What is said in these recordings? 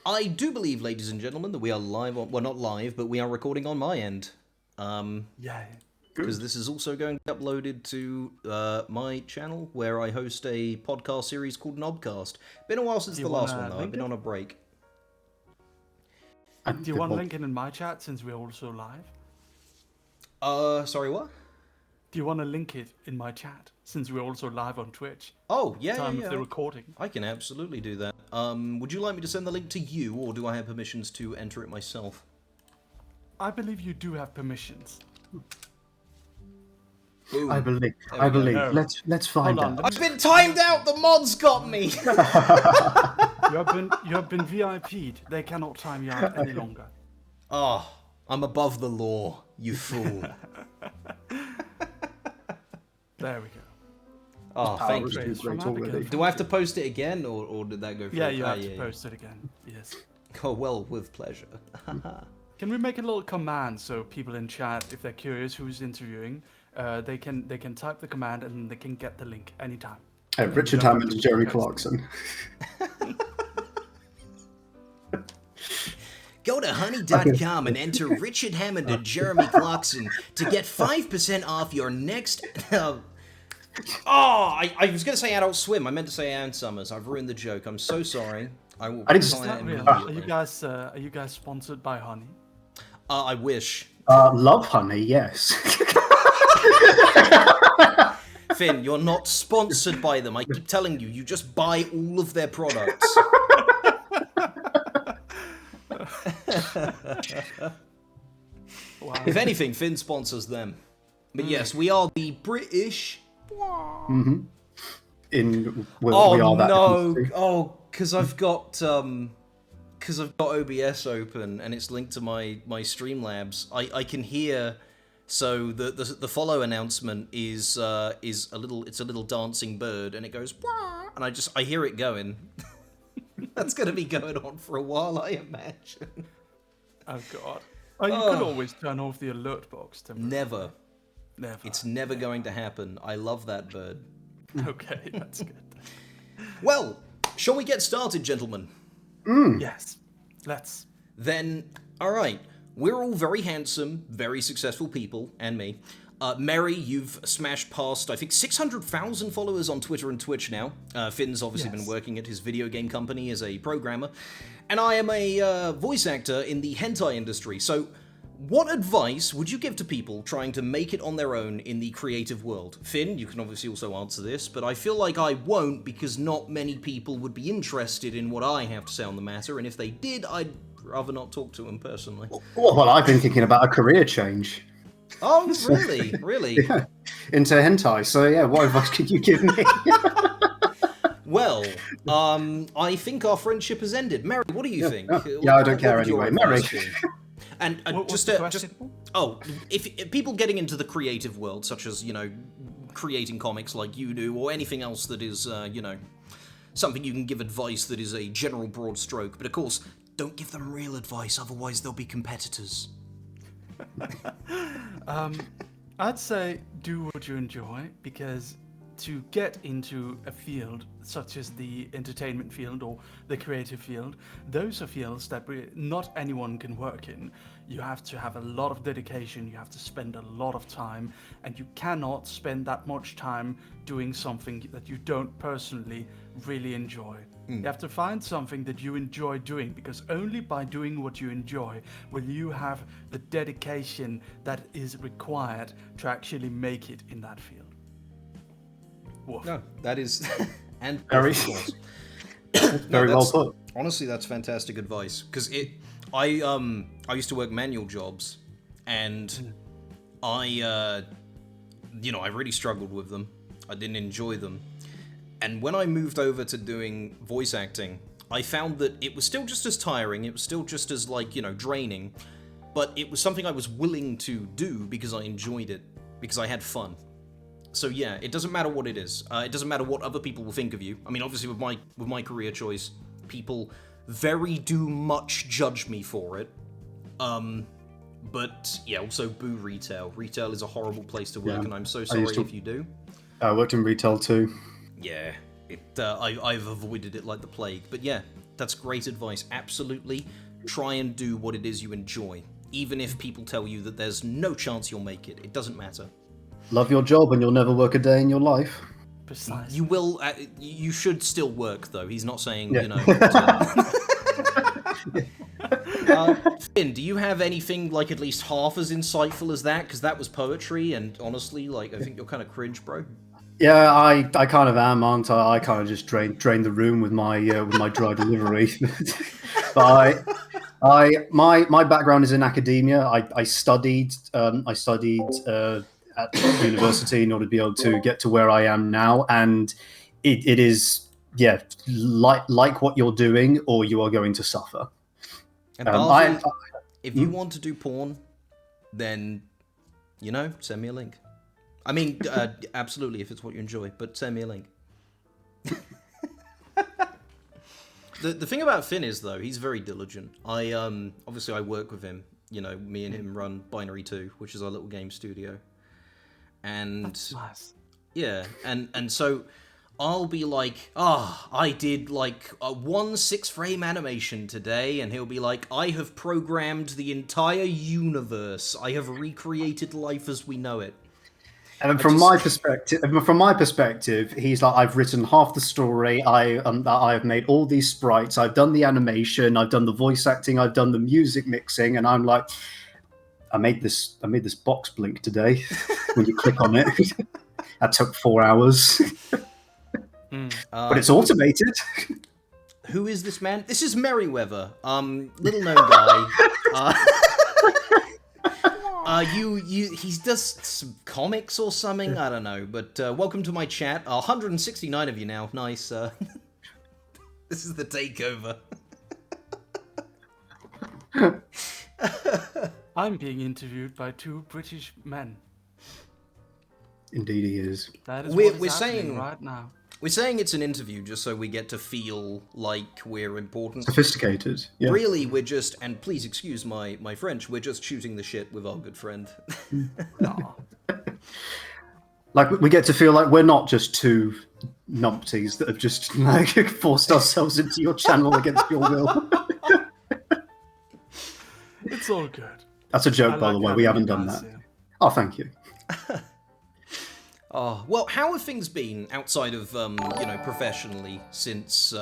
I do believe, ladies and gentlemen, that we are live on... Well, not live, but we are recording on my end. Yeah. Because this is also going to be uploaded to my channel, where I host a podcast series called Knobcast. Been a while since the last one, though. I've been on a break. Do you want to link it in my chat, since we're also live? Sorry, what? Do you want to link it in my chat, since we're also live on Twitch? Oh, yeah, Time yeah. of the recording. I can absolutely do that. Would you like me to send the link to you, or do I have permissions to enter it myself? I believe you do have permissions. Boom. I believe. No. Let's find Hold on, out. I've been timed out! The mods got me! You have been VIP'd. They cannot time you out any longer. Oh, I'm above the law, you fool. There we go. Oh, thank you. Too great already. Do I have to post it again, or did that go through? Yeah, you have to post it again. Yes. Oh, well, with pleasure. Can we make a little command so people in chat, if they're curious who's interviewing, they can type the command and they can get the link anytime. Richard Hammond and Jeremy Clarkson. Go to honey.com and enter Richard Hammond and Jeremy Clarkson to get 5% off your next... I was going to say Adult Swim. I meant to say Ann Summers. I've ruined the joke. I'm so sorry. I will didn't- try it Are immediately. you guys sponsored by Honey? I wish. Love Honey, yes. Finn, you're not sponsored by them. I keep telling you, you just buy all of their products. Wow. If anything, Finn sponsors them. But yes, we are the British... We Oh are that. no! Oh, because I've got OBS open and it's linked to my Streamlabs. I can hear. So the follow announcement is a little dancing bird and it goes "Wah," and I hear it going. That's gonna be going on for a while, I imagine. Oh god. Oh, you could always turn off the alert box. Never. Never. It's never going to happen. I love that bird. Okay, that's good. Well, shall we get started, gentlemen? Yes. Let's. Then, alright, we're all very handsome, very successful people, and me. Merry, you've smashed past, I think, 600,000 followers on Twitter and Twitch now. Finn's obviously been working at his video game company as a programmer. And I am a voice actor in the hentai industry, so what advice would you give to people trying to make it on their own in the creative world? Finn, you can obviously also answer this, but I feel like I won't because not many people would be interested in what I have to say on the matter, and if they did, I'd rather not talk to them personally. Well, I've been thinking about a career change. Oh, really? Really? Yeah, into hentai. So yeah, what advice could you give me? Well, I think our friendship has ended. Mary, what do you think? Yeah, I don't care would your anyway. Mary. advice be? And What's the question? if people getting into the creative world, such as, creating comics like you do, or anything else that is, something you can give advice that is a general broad stroke, but of course, don't give them real advice, otherwise they'll be competitors. I'd say do what you enjoy, because to get into a field such as the entertainment field or the creative field, those are fields that not anyone can work in. You have to have a lot of dedication, you have to spend a lot of time, and you cannot spend that much time doing something that you don't personally really enjoy. You have to find something that you enjoy doing, because only by doing what you enjoy will you have the dedication that is required to actually make it in that field. Woof. No, that is... and Very, of course. very well put. Honestly, that's fantastic advice, because I used to work manual jobs, and I really struggled with them. I didn't enjoy them. And when I moved over to doing voice acting, I found that it was still just as tiring, it was still just as, draining, but it was something I was willing to do because I enjoyed it, because I had fun. So yeah, it doesn't matter what it is. It doesn't matter what other people will think of you. I mean, obviously with my career choice, people very much judge me for it. But yeah, also boo retail. Retail is a horrible place to work, and I'm so sorry if you do. I worked in retail too. Yeah, I've avoided it like the plague. But yeah, that's great advice. Absolutely, try and do what it is you enjoy, even if people tell you that there's no chance you'll make it. It doesn't matter. Love your job and you'll never work a day in your life. Precisely. You will. You should still work, though. He's not saying, Yeah. you know. Finn, do you have anything like at least half as insightful as that? Because that was poetry, and honestly, like, I think you're kind of cringe, bro. Yeah, I kind of am, aren't I? I kind of just drain the room with my dry delivery. But my background is in academia. I studied at university in order to be able to get to where I am now, and it is like what you're doing, or you are going to suffer. And Bartley, if you want to do porn, then, you know, send me a link. I mean, absolutely, if it's what you enjoy, but send me a link. The thing about Finn is, though, he's very diligent. Obviously, I work with him. You know, me and him run Binary 2, which is our little game studio. And That's nice. yeah, and so I'll be like, I did like a 1/6 frame animation today, and he'll be like, I have programmed the entire universe. I have recreated life as we know it. And from my perspective, he's like, I've written half the story. I have made all these sprites. I've done the animation. I've done the voice acting. I've done the music mixing. And I'm like, I made this box blink today. When you click on it, that took 4 hours. But it's automated. Who is this man? This is Merryweather. Little known guy. He does some comics or something. I don't know. But welcome to my chat. 169 of you now. Nice. This is the takeover. I'm being interviewed by 2 British men. Indeed, he is. That is We're what is happening saying- right now. We're saying it's an interview just so we get to feel like we're important. Sophisticated. Yeah. Really, we're just, and please excuse my French, we're just shooting the shit with our good friend. Aw. Like, we get to feel like we're not just 2 numpties that have just like forced ourselves into your channel against your will. It's all good. That's a joke, I by the like way. We having haven't you done guys that. here. Oh, thank you. Well, how have things been outside of, professionally since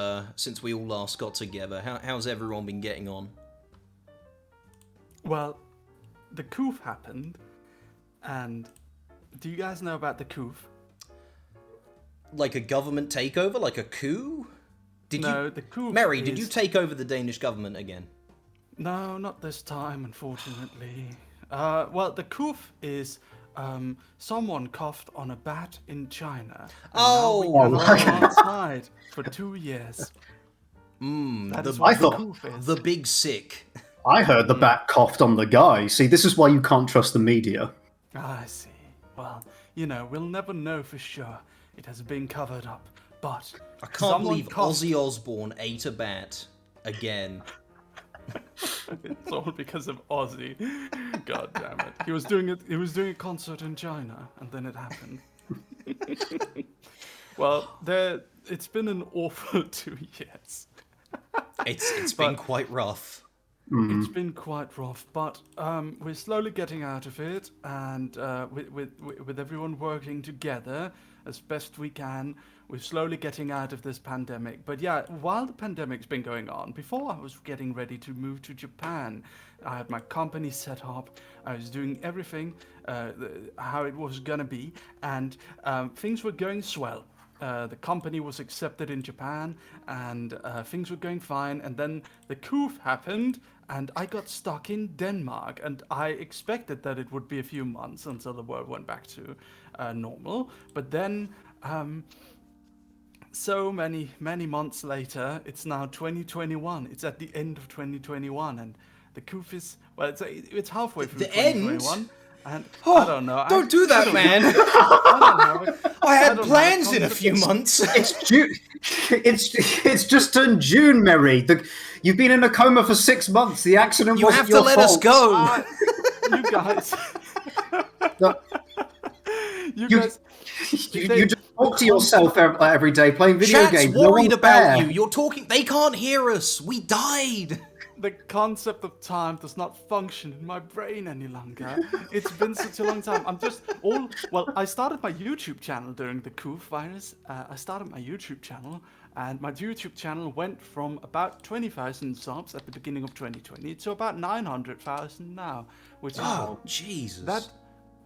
we all last got together? How's everyone been getting on? Well, the coup happened, and do you guys know about the coup? Like a government takeover? Like a coup? The coup. Mary, did you take over the Danish government again? No, not this time, unfortunately. Well, the coup is someone coughed on a bat in China. Oh, now we my cannot go outside for 2 years. That is the, what I thought- the coup is. the big sick. I heard the bat coughed on the guy. See, this is why you can't trust the media. I see. Well, you know, we'll never know for sure. It has been covered up. But I can't someone believe coughed. Ozzy Osbourne ate a bat again. It's all because of Ozzy. God damn it. He was doing a concert in China, and then it happened. Well, it's been an awful 2 years. It's been quite rough. It's been quite rough, but we're slowly getting out of it, and with everyone working together as best we can, we're slowly getting out of this pandemic. But yeah, while the pandemic's been going on, before I was getting ready to move to Japan, I had my company set up, I was doing everything how it was gonna be, and things were going swell. The company was accepted in Japan, and things were going fine. And then the coup happened, and I got stuck in Denmark. And I expected that it would be a few months until the world went back to normal. But then, so many months later, it's now 2021. It's at the end of 2021, and the coup is it's halfway through The end? 2021. And Oh, I don't know. Don't do that, man. I don't know. I had don't have plans in a few confidence. months. It's June. It's just turned June, Mary. You've been in a coma for 6 months. The accident You wasn't have to your let us fault. go. You guys. No, You You- guys. you they- just Talk to yourself every day playing video Chat's games. No worried one's about there. you. You're talking. They can't hear us. We died. The concept of time does not function in my brain any longer. It's been such a long time. I started my YouTube channel during the K.A.I virus. I started my YouTube channel, and my YouTube channel went from about 20,000 subs at the beginning of 2020 to about 900,000 now, which Oh, Jesus.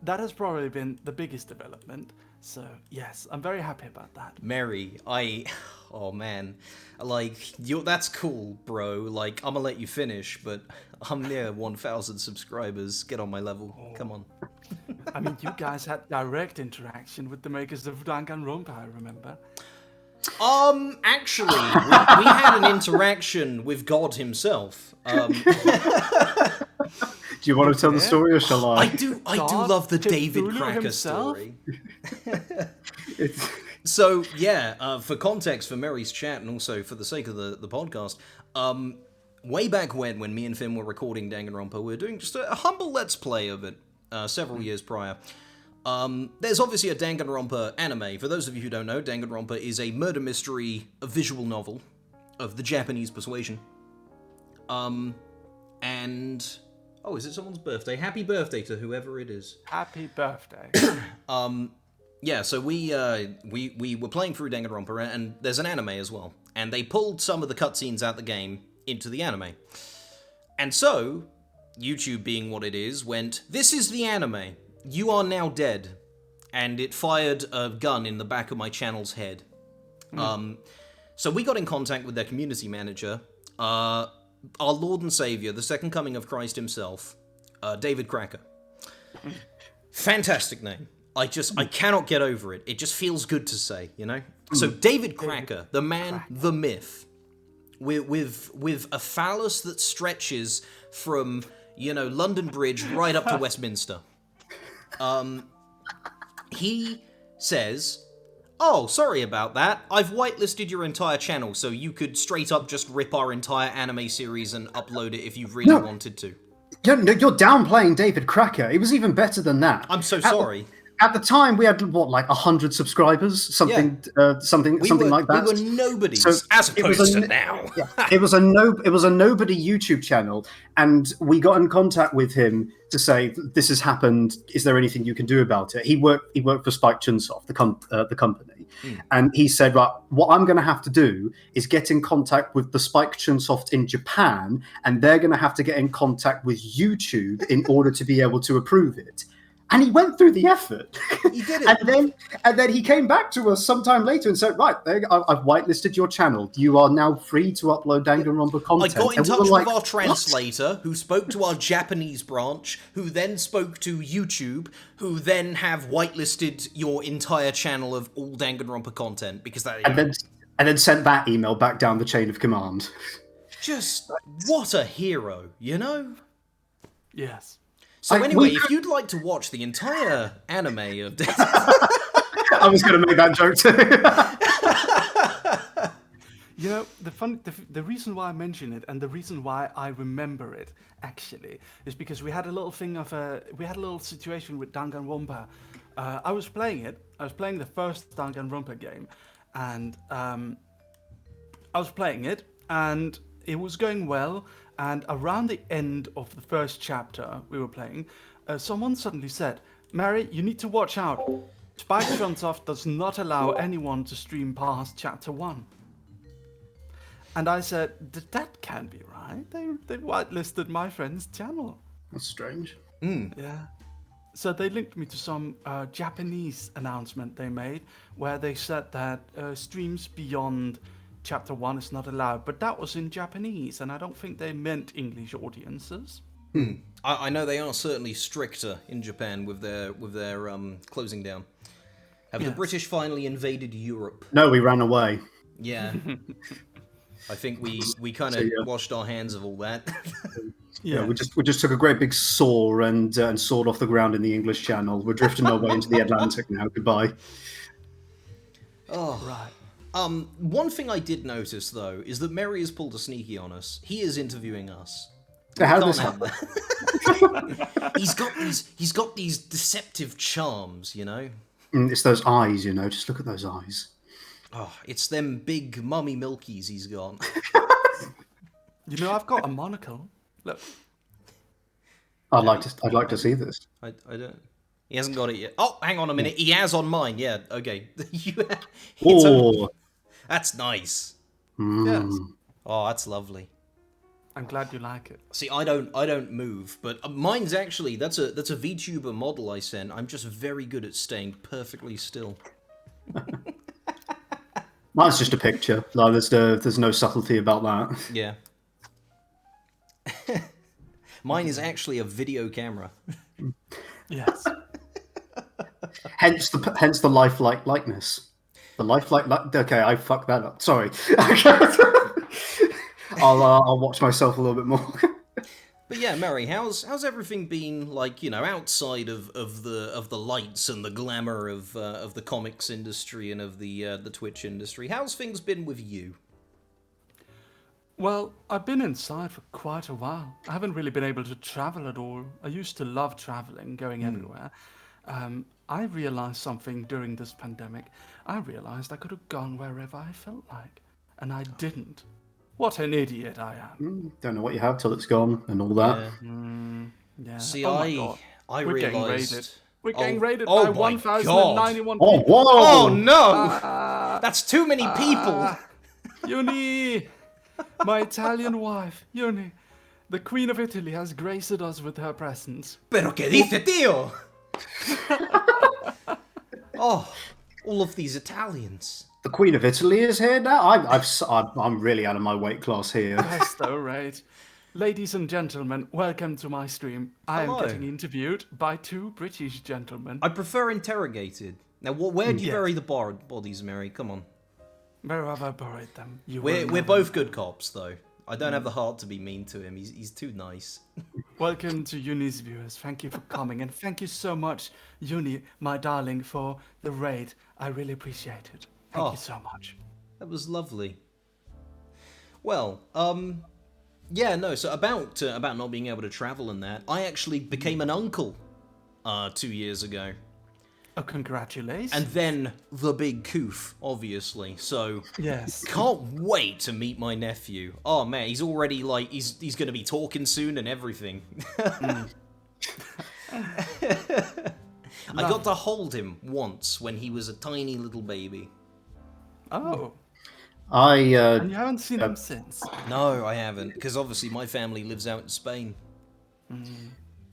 that has probably been the biggest development. So yes, I'm very happy about that. Mary, oh man, like, that's cool, bro. Like, I'm gonna let you finish, but I'm near 1,000 subscribers. Get on my level. Come on. I mean, you guys had direct interaction with the makers of Danganronpa, I remember. Actually, we had an interaction with God himself. Do you want to tell the story, or shall I? I do love the David Cthulhu Cracker himself? story. So yeah, for context for Mary's chat, and also for the sake of the podcast, way back when me and Finn were recording Danganronpa, we were doing just a humble let's play of it several years prior. There's obviously a Danganronpa anime. For those of you who don't know, Danganronpa is a murder mystery, a visual novel of the Japanese persuasion. And oh, is it someone's birthday? Happy birthday to whoever it is. Happy birthday. Yeah, so we were playing through Danganronpa, and there's an anime as well. And they pulled some of the cutscenes out the game into the anime. And so, YouTube being what it is, went, "This is the anime. You are now dead." And it fired a gun in the back of my channel's head. So we got in contact with their community manager, our Lord and Savior, the second coming of Christ himself, David Cracker. Fantastic name. I cannot get over it. It just feels good to say, you know? So David Cracker, the man, the myth, with a phallus that stretches from, London Bridge right up to Westminster. He says, "Oh, sorry about that. I've whitelisted your entire channel, so you could straight up just rip our entire anime series and upload it if you really wanted to." You're downplaying David Cracker. It was even better than that. I'm so sorry. At the time, we had like 100 subscribers, something like that. We were nobodies, So as it was opposed to now. It was a nobody YouTube channel, and we got in contact with him to say, "This has happened. Is there anything you can do about it?" He worked for Spike Chunsoft, the company, and he said, "Right, what I'm going to have to do is get in contact with the Spike Chunsoft in Japan, and they're going to have to get in contact with YouTube in order to be able to approve it." And he went through the effort. He did it. and then he came back to us sometime later and said, "Right, I've whitelisted your channel. You are now free to upload Danganronpa content." I got in touch with our translator, who spoke to our Japanese branch, who then spoke to YouTube, who then have whitelisted your entire channel of all Danganronpa content, because that... And then sent that email back down the chain of command. Just, what a hero, you know? Yes. So anyway, if you'd like to watch the entire anime of... I was going to make that joke too. The reason why I mention it, and the reason why I remember it actually, is because we had a little situation with Danganronpa. I was playing it. I was playing the first Danganronpa game, and I was playing it, and it was going well. And around the end of the first chapter we were playing, someone suddenly said, "Mary, you need to watch out. Spike Chunsoft does not allow anyone to stream past chapter 1. And I said, "That can't be right. They whitelisted my friend's channel." That's strange. Yeah. So they linked me to some Japanese announcement they made where they said that streams beyond chapter 1 is not allowed, but that was in Japanese, and I don't think they meant English audiences. I know they are certainly stricter in Japan with their closing down. Have the British finally invaded Europe? No, we ran away. Yeah. I think we kind of washed our hands of all that. Yeah, we just took a great big saw and sawed off the ground in the English Channel. We're drifting our way into the Atlantic now. Goodbye. Oh, right. One thing I did notice though is that Merry has pulled a sneaky on us. He is interviewing us. How does this happen? He's got these deceptive charms, you know. It's those eyes, you know. Just look at those eyes. Oh, it's them big mummy milkies he's got. You know, I've got a monocle. Look. I'd like to see this. I don't. He hasn't got it yet. Oh, hang on a minute. He has on mine. Yeah. Okay. Oh, That's nice. Yes. Oh, that's lovely. I'm glad you like it. See, I don't move, but mine's actually that's a VTuber model I sent. I'm just very good at staying perfectly still. mine's just a picture. Like there's no subtlety about that. Yeah. Mine is actually a video camera. Yes. Hence the lifelike likeness. The lifelike. Okay, I fucked that up. Sorry. I'll watch myself a little bit more. But yeah, Mary, how's everything been like? You know, outside of the lights and the glamour of the comics industry and of the Twitch industry, how's things been with you? Well, I've been inside for quite a while. I haven't really been able to travel at all. I used to love traveling, going everywhere. I realized something during this pandemic. I realized I could have gone wherever I felt like, and I didn't. What an idiot I am. Don't know what you have till it's gone and all that. Yeah. See, Oh my God. I We're getting realized. raided. We're getting raided oh by my 1,091 Oh, people. whoa! Oh no! That's too many people. Uni! My Italian wife, Uni. The Queen of Italy has graced us with her presence. Pero que dice, tío? Oh, all of these Italians. The Queen of Italy is here now. I'm really out of my weight class here. Yes, though, right. Ladies and gentlemen, welcome to my stream. I am Hello. getting interviewed by two British gentlemen. I prefer interrogated. Now, where do you bury the bodies, Mary? Come on. Where have I buried them? We're both good cops, though. I don't have the heart to be mean to him. He's too nice. Welcome to Uni's viewers. Thank you for coming, and thank you so much, Uni, my darling, for the raid. I really appreciate it. Thank you so much. That was lovely. Well, yeah, no. So about not being able to travel and that, I actually became an uncle 2 years ago. Oh, congratulations. And then the big coof, obviously. So yes, can't wait to meet my nephew. Oh man, he's already like he's gonna be talking soon and everything. I got to hold him once when he was a tiny little baby. Oh. And you haven't seen him since? No, I haven't, because obviously my family lives out in Spain.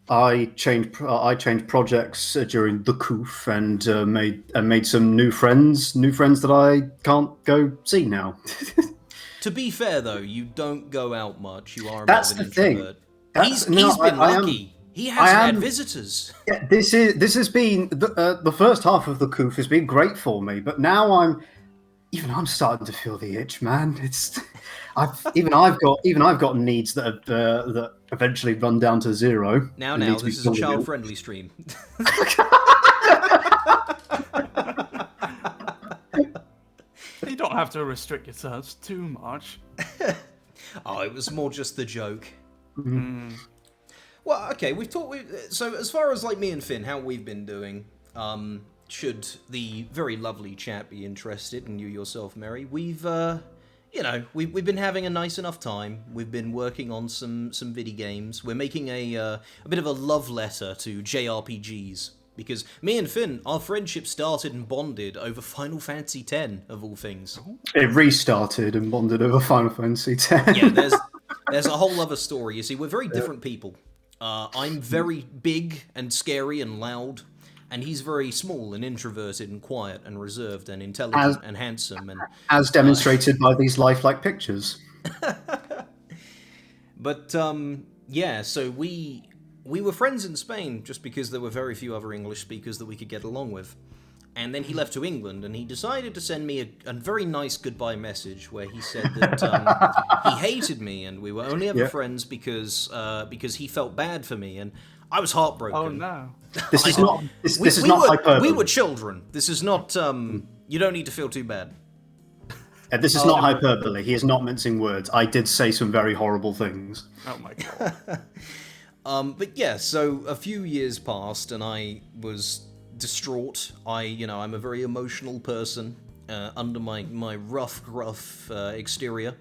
I changed projects during the coof and made some new friends that I can't go see now. To be fair, though, you don't go out much. You are a That's bit of an the introvert. thing. He's been lucky. He hasn't had visitors. Yeah, this has been the first half of the coof has been great for me, but now I'm starting to feel the itch, man. I've got needs that eventually run down to zero. Now, this is a child-friendly stream. You don't have to restrict yourselves too much. Oh, it was more just the joke. Well, okay, we've talked. So, as far as like me and Finn, how we've been doing, should the very lovely chat be interested, and you yourself, Mary, we've been having a nice enough time. We've been working on some video games. We're making a bit of a love letter to JRPGs. Because me and Finn, our friendship started and bonded over Final Fantasy X, of all things. It restarted and bonded over Final Fantasy X. Yeah, there's a whole other story. You see, we're very different people. I'm very big and scary and loud, and he's very small and introverted and quiet and reserved and intelligent and handsome. And as demonstrated by these lifelike pictures. But, yeah, so we were friends in Spain just because there were very few other English speakers that we could get along with. And then he left to England, and he decided to send me a very nice goodbye message where he said that he hated me and we were only ever friends because he felt bad for me, and I was heartbroken. Oh no! This is not hyperbole. We were children. This is not. You don't need to feel too bad. This is not hyperbole. He is not mincing words. I did say some very horrible things. Oh my god. But yeah, so a few years passed, and I was distraught. I'm a very emotional person under my rough, gruff exterior.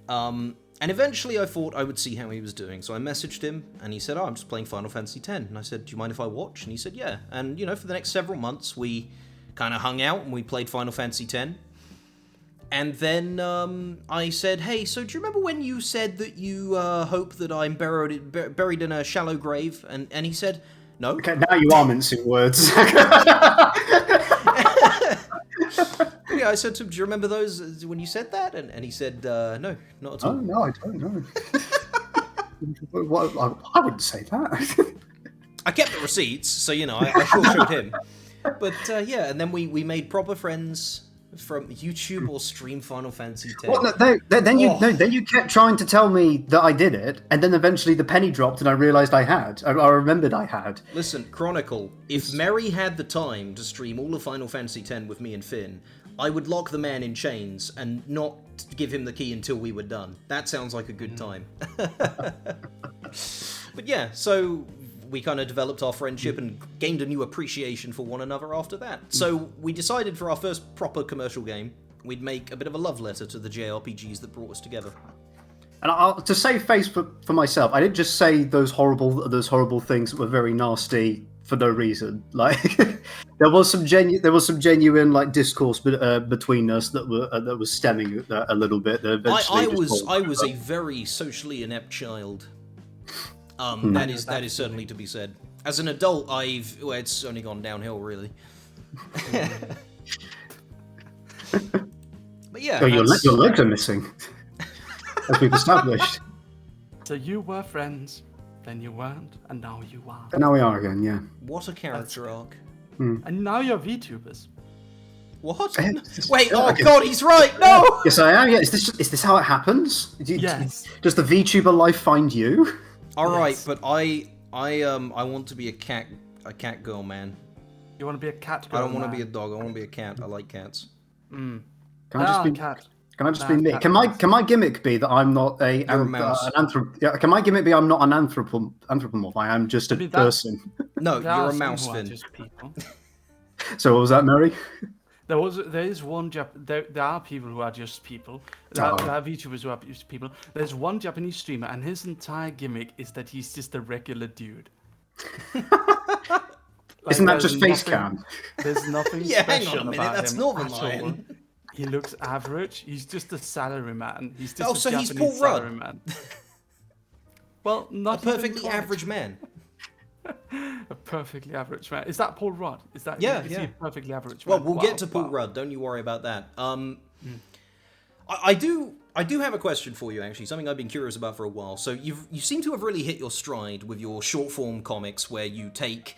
And eventually I thought I would see how he was doing. So I messaged him, and he said, I'm just playing Final Fantasy X. And I said, do you mind if I watch? And he said, yeah. And, for the next several months, we kind of hung out, and we played Final Fantasy X. And then I said, hey, so do you remember when you said that you hope that I'm buried in a shallow grave? And he said, no. Okay, now you are mincing words. Yeah, I said to him, do you remember those when you said that? And he said, no, not at all. Oh, no, I don't know. I wouldn't say that. I kept the receipts, so, I sure showed him. But, yeah, and then we made proper friends from YouTube or stream Final Fantasy X. Well, then you kept trying to tell me that I did it, and then eventually the penny dropped and I realised I had. I remembered I had. Listen, Chronicle, if Merry had the time to stream all of Final Fantasy X with me and Finn, I would lock the man in chains and not give him the key until we were done. That sounds like a good time. But yeah, so we kind of developed our friendship and gained a new appreciation for one another after that. So we decided for our first proper commercial game, we'd make a bit of a love letter to the JRPGs that brought us together. And to save face for myself, I didn't just say those horrible things that were very nasty for no reason. Like there was some genuine like discourse between us that was stemming a little bit. I was a very socially inept child. That is certainly to be said. As an adult, it's only gone downhill, really. But yeah, oh, your legs are missing, as we've established. So you were friends, then you weren't, and now you are. And now we are again, yeah. What a character arc. And now you're VTubers. What? Wait, God, he's right! No! Yes, I am, yeah. Is this how it happens? Yes. Does the VTuber life find you? Alright, Yes. but I want to be a cat girl, man. You want to be a cat girl? I don't want to be a dog, I want to be a cat. I like cats. Can I just be cat? Can I just be me? Can my gimmick be that I'm not a mouse. Can my gimmick be I'm not an anthropomorph? I am just a person. No, There you're are a some mouse, who are Finn. just people. So what was that, Mary? There is one there are people who are just people. There are VTubers who are just people. There's one Japanese streamer, and his entire gimmick is that he's just a regular dude. Isn't that there's just face nothing- cam? There's nothing Yeah, hang special on a minute, about that's him Northern at all. Lion. He looks average. He's just a salaryman. He's just Oh, a so he's Japanese Paul Rudd. salaryman. Well, A not even perfectly quite. average man. A perfectly average man. Is that Paul Rudd? Is he a perfectly average man? Well, we'll Wow, get to Paul wow. Rudd. Don't you worry about that. I do have a question for you, actually. Something I've been curious about for a while. So you seem to have really hit your stride with your short form comics, where you take,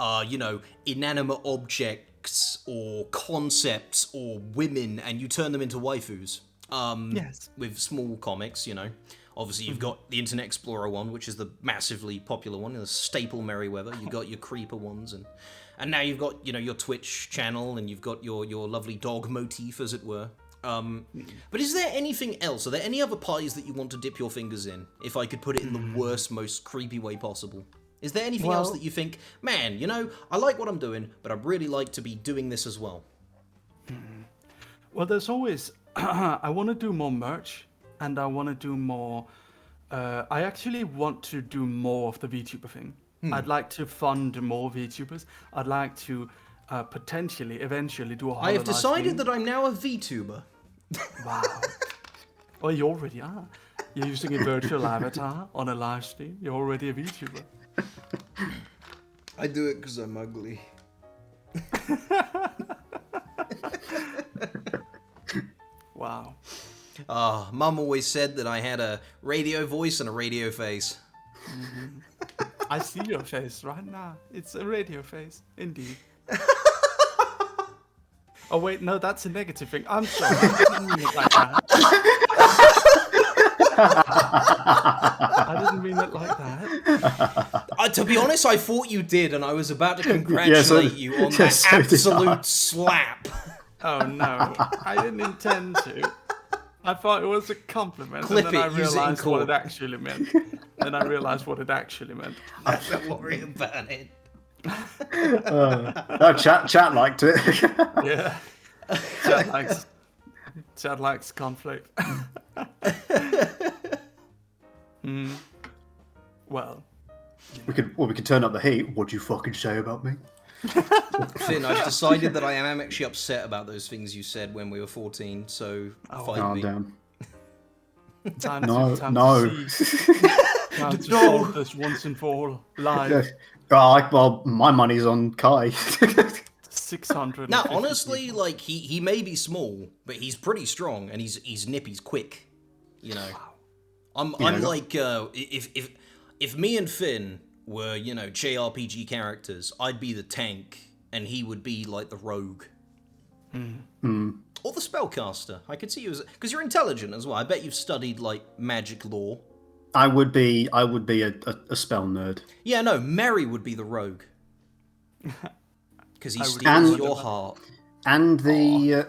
inanimate objects or concepts or women, and you turn them into waifus. Yes. With small comics, Obviously, you've got the Internet Explorer one, which is the massively popular one, the staple Merryweather. You've got your creeper ones, and now you've got, your Twitch channel, and you've got your lovely dog motif, as it were. But is there anything else? Are there any other pies that you want to dip your fingers in, if I could put it in the worst, most creepy way possible? Is there anything else that you think, man, I like what I'm doing, but I'd really like to be doing this as well? Well, there's always... I want to do more merch, and I want to do more... I actually want to do more of the VTuber thing. I'd like to fund more VTubers. I'd like to potentially, eventually do a I have hololive decided stream. that I'm now a VTuber. Wow. Oh, you already are. You're using a virtual avatar on a live stream. You're already a VTuber. I do it because I'm ugly. Wow. Mum always said that I had a radio voice and a radio face. I see your face right now. It's a radio face, indeed. Oh wait, no, that's a negative thing. I'm sorry. I didn't mean it like that. I didn't mean it like that. To be honest, I thought you did, and I was about to congratulate you on that so did I. absolute slap. Oh no, I didn't intend to. I thought it was a compliment, Clip and then I it, use it in realized what court. it actually meant. Then I realized what it actually meant. Don't worry about it. Chat liked it. Yeah. Chad likes conflict. Well, we could turn up the heat. What'd you fucking say about me? Finn, I've decided that I am actually upset about those things you said when we were 14, so fight me. Damn. time No. to solve this once and for all. Live. Well, my money's on Kai. 600. Now, honestly, like he may be small, but he's pretty strong, and he's nip, he's quick. You know, I'm like if me and Finn were JRPG characters, I'd be the tank, and he would be like the rogue. Or the spellcaster. I could see you as because you're intelligent as well. I bet you've studied like magic lore. I would be a spell nerd. Yeah, no, Merry would be the rogue. Because he steals your heart. And the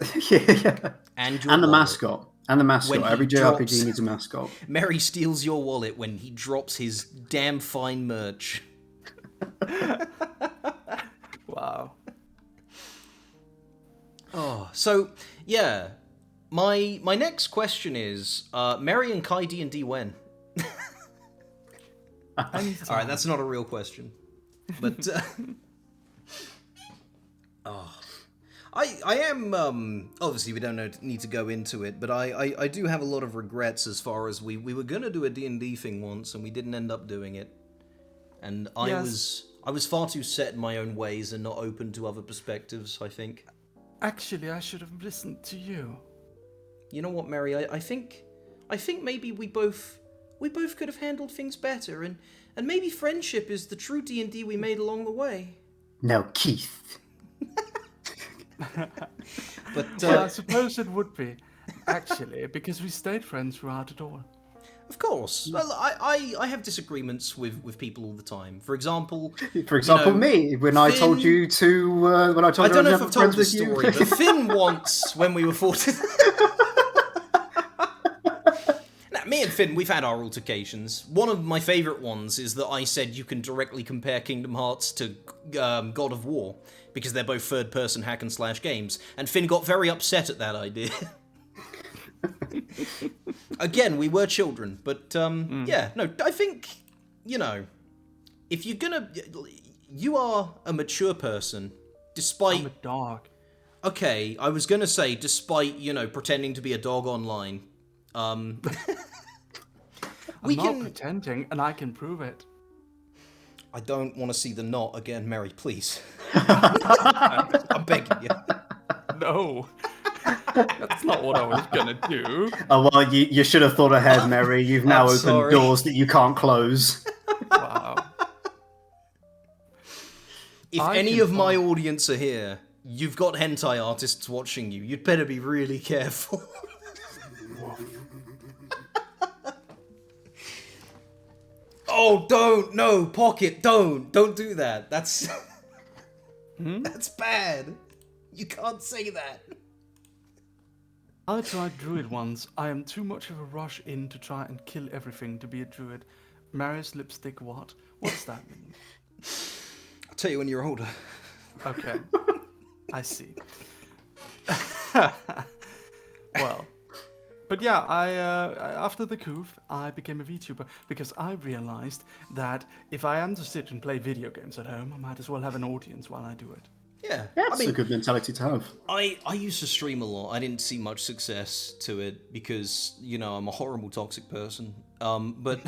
and the wallet. mascot. And the mascot. When Every he JRPG drops- needs a mascot. Merry steals your wallet when he drops his damn fine merch. Wow. Oh, so yeah, my next question is, Merry and Kai D&D when? All right, that's not a real question, but I am obviously we don't need to go into it, but I do have a lot of regrets as far as we were gonna do a D&D thing once and we didn't end up doing it, and I was far too set in my own ways and not open to other perspectives, I think. Actually, I should have listened to you. You know what, Mary? I think maybe we both could have handled things better, and maybe friendship is the true D&D we made along the way. Now, Keith. But Well, I suppose it would be, actually, because we stayed friends throughout it all. of course, well, I have disagreements with people all the time. For example, Me, when I told Finn- you to, when I told I you don't I know was if I've never told friends the with you. story, but Finn once, when we were 14... Now, me and Finn, we've had our altercations. One of my favourite ones is that I said you can directly compare Kingdom Hearts to God of War, because they're both third-person hack-and-slash games, and Finn got very upset at that idea. Again, we were children, but yeah, no, I think, if you're gonna... You are a mature person, despite... I'm a dog. Okay, I was gonna say, despite, pretending to be a dog online. I'm not pretending, and I can prove it. I don't want to see the knot again, Mary, please. I'm begging you. No. That's not what I was gonna do. Oh, well, you should have thought ahead, Mary. You've now I'm opened sorry. doors that you can't close. Wow. If any of my audience are here, you've got hentai artists watching you. You'd better be really careful. Oh, don't! No, Pocket, don't do that. That's that's bad. You can't say that. I tried druid once. I am too much of a rush in to try and kill everything to be a druid. Marius lipstick what? What's that mean? I'll tell you when you're older. Okay. I see. Well. But yeah, I after the coup, I became a VTuber because I realized that if I am to sit and play video games at home, I might as well have an audience while I do it. Yeah, That's a good mentality to have. I used to stream a lot. I didn't see much success to it because, I'm a horrible toxic person. But,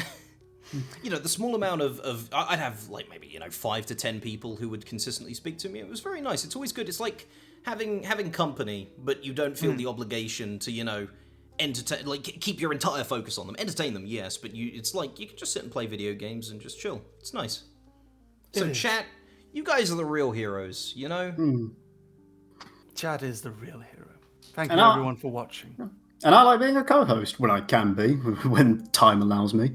the small amount of I'd have like maybe, 5 to 10 people who would consistently speak to me. It was very nice. It's always good. It's like having company, but you don't feel the obligation to, entertain, like keep your entire focus on them. Entertain them, yes, but it's like you can just sit and play video games and just chill. It's nice. So chat, you guys are the real heroes, Chad is the real hero. Thank you everyone for watching. And I like being a co-host when I can be, when time allows me.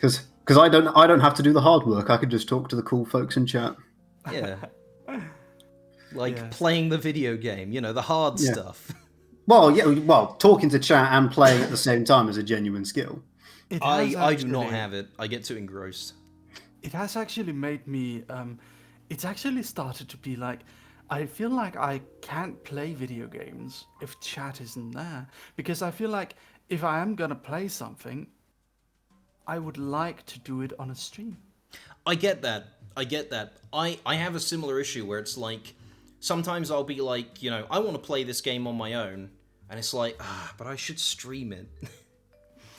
Because I don't have to do the hard work. I could just talk to the cool folks in chat. Yeah. Like playing the video game, the hard stuff. Well, talking to chat and playing at the same time is a genuine skill. I do not have it. I get too engrossed. It has actually made me it's actually started to be like, I feel like I can't play video games if chat isn't there. Because I feel like if I am gonna play something, I would like to do it on a stream. I get that. I have a similar issue where it's like, sometimes I'll be like, I want to play this game on my own, and it's like, but I should stream it.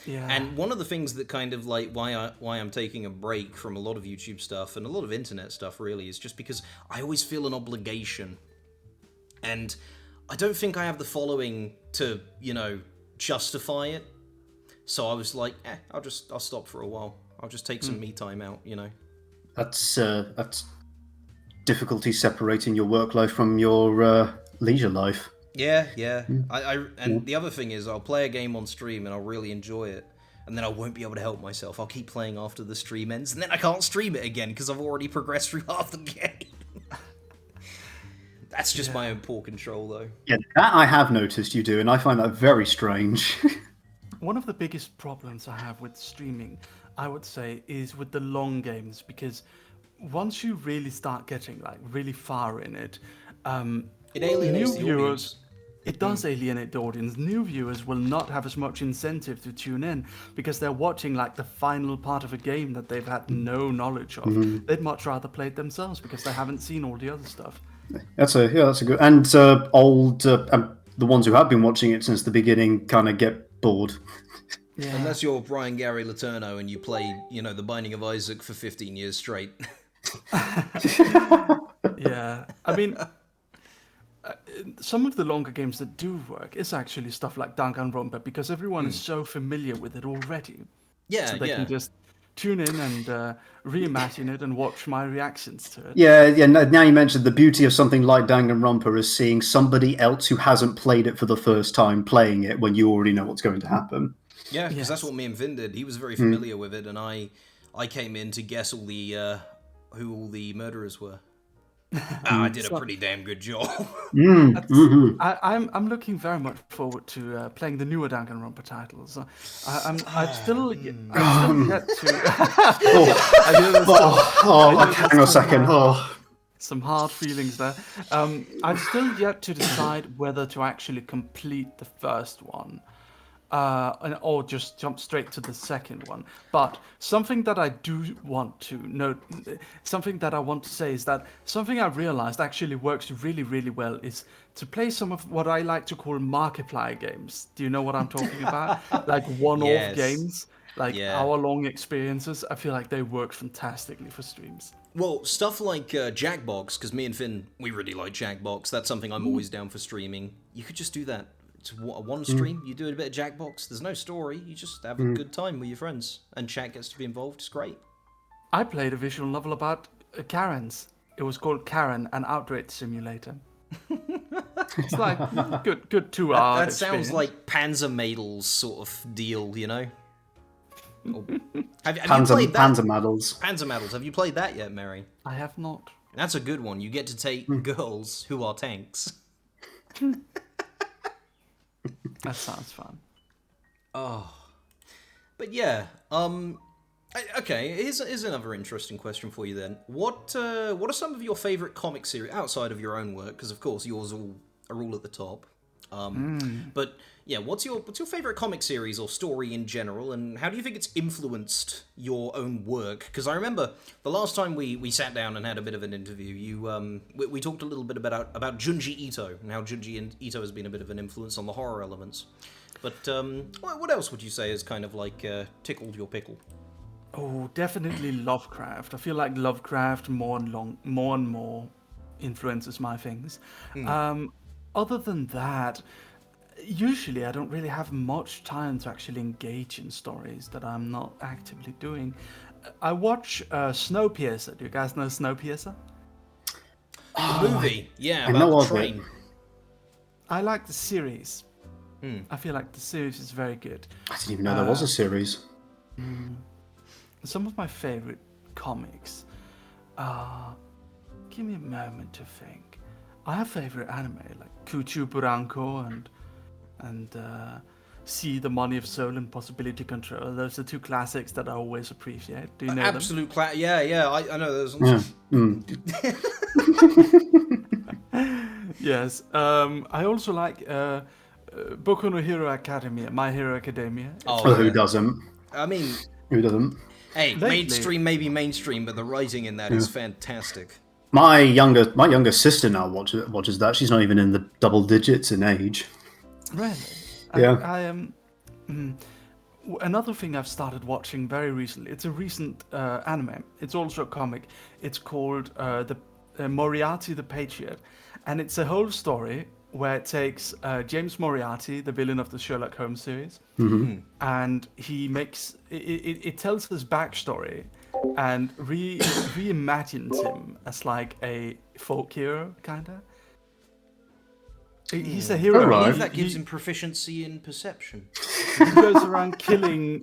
Yeah. And one of the things that kind of like why I'm taking a break from a lot of YouTube stuff and a lot of internet stuff really is just because I always feel an obligation. And I don't think I have the following to, justify it. So I was like, I'll stop for a while. I'll just take some me time out, That's difficulty separating your work life from your leisure life. Yeah. And the other thing is, I'll play a game on stream and I'll really enjoy it, and then I won't be able to help myself. I'll keep playing after the stream ends, and then I can't stream it again because I've already progressed through half the game. That's just my own poor control, though. Yeah, that I have noticed you do, and I find that very strange. One of the biggest problems I have with streaming, I would say, is with the long games, because once you really start getting like really far in it, It alienates new the viewers. audience. It does alienate the audience. New viewers will not have as much incentive to tune in because they're watching like the final part of a game that they've had no knowledge of. They'd much rather play it themselves because they haven't seen all the other stuff. That's a good. And the ones who have been watching it since the beginning kind of get bored. Yeah. Unless you're Brian Gary Letourneau and you played, The Binding of Isaac for 15 years straight. Yeah, I mean, some of the longer games that do work is actually stuff like Danganronpa because everyone is so familiar with it already. Yeah, So they can just tune in and reimagine it and watch my reactions to it. Yeah. Now you mentioned the beauty of something like Danganronpa is seeing somebody else who hasn't played it for the first time playing it when you already know what's going to happen. Yeah, because that's what me and Vin did. He was very familiar with it, and I came in to guess all the who all the murderers were. I did a pretty damn good job. I'm looking very much forward to playing the newer Danganronpa titles. I've still yet to. Hang on a second. Some hard feelings there. I've still yet to decide whether to actually complete the first one. Or just jump straight to the second one. But something that I do want to note, something that I want to say is that something I've realized actually works really, really well is to play some of what I like to call Markiplier games. Do you know what I'm talking about? Like one-off games, like hour-long experiences. I feel like they work fantastically for streams. Well, stuff like Jackbox, because me and Finn, we really like Jackbox. That's something I'm always down for streaming. You could just do that. It's one stream, you do a bit of Jackbox, there's no story, you just have a good time with your friends, and chat gets to be involved, it's great. I played a visual novel about Karens. It was called Karen, an Outrage Simulator. It's like good 2 hours. That sounds like Panzermädels sort of deal, Have you played that? Panzermädels, have you played that yet, Mary? I have not. That's a good one, you get to take girls who are tanks. That sounds fun. Oh, but yeah. Okay. Here's another interesting question for you then. What are some of your favorite comic series outside of your own work? Because of course yours are all at the top. But yeah, what's your favorite comic series or story in general, and how do you think it's influenced your own work? Because I remember the last time we sat down and had a bit of an interview, we talked a little bit about Junji Ito and how Junji Ito has been a bit of an influence on the horror elements. But what else would you say has kind of like tickled your pickle? Oh, definitely Lovecraft. I feel like Lovecraft more and more influences my things. Other than that, usually I don't really have much time to actually engage in stories that I'm not actively doing. I watch Snowpiercer. Do you guys know Snowpiercer? The movie, about the train. I like the series. I feel like the series is very good. I didn't even know there was a series. Some of my favorite comics. Give me a moment to think. I have favorite anime like Kuchu Buranko and See the Money of Soul and Possibility Control. Those are two classics that I always appreciate. Do you know them? Absolute yeah, I know those ones. Yes. I also like Boku no Hero Academia, My Hero Academia. Oh, who doesn't? I mean, who doesn't? Hey, Lately, mainstream may be mainstream, but the writing in that is fantastic. My younger sister now watches that. She's not even in the double digits in age. Really? Yeah. I am. Another thing I've started watching very recently. It's a recent anime. It's also a comic. It's called the Moriarty the Patriot, and it's a whole story where it takes James Moriarty, the villain of the Sherlock Holmes series, and he makes it tells his backstory and reimagines him as like a folk hero, kinda. He's a hero. Right. I believe that gives him proficiency in perception. He goes around killing.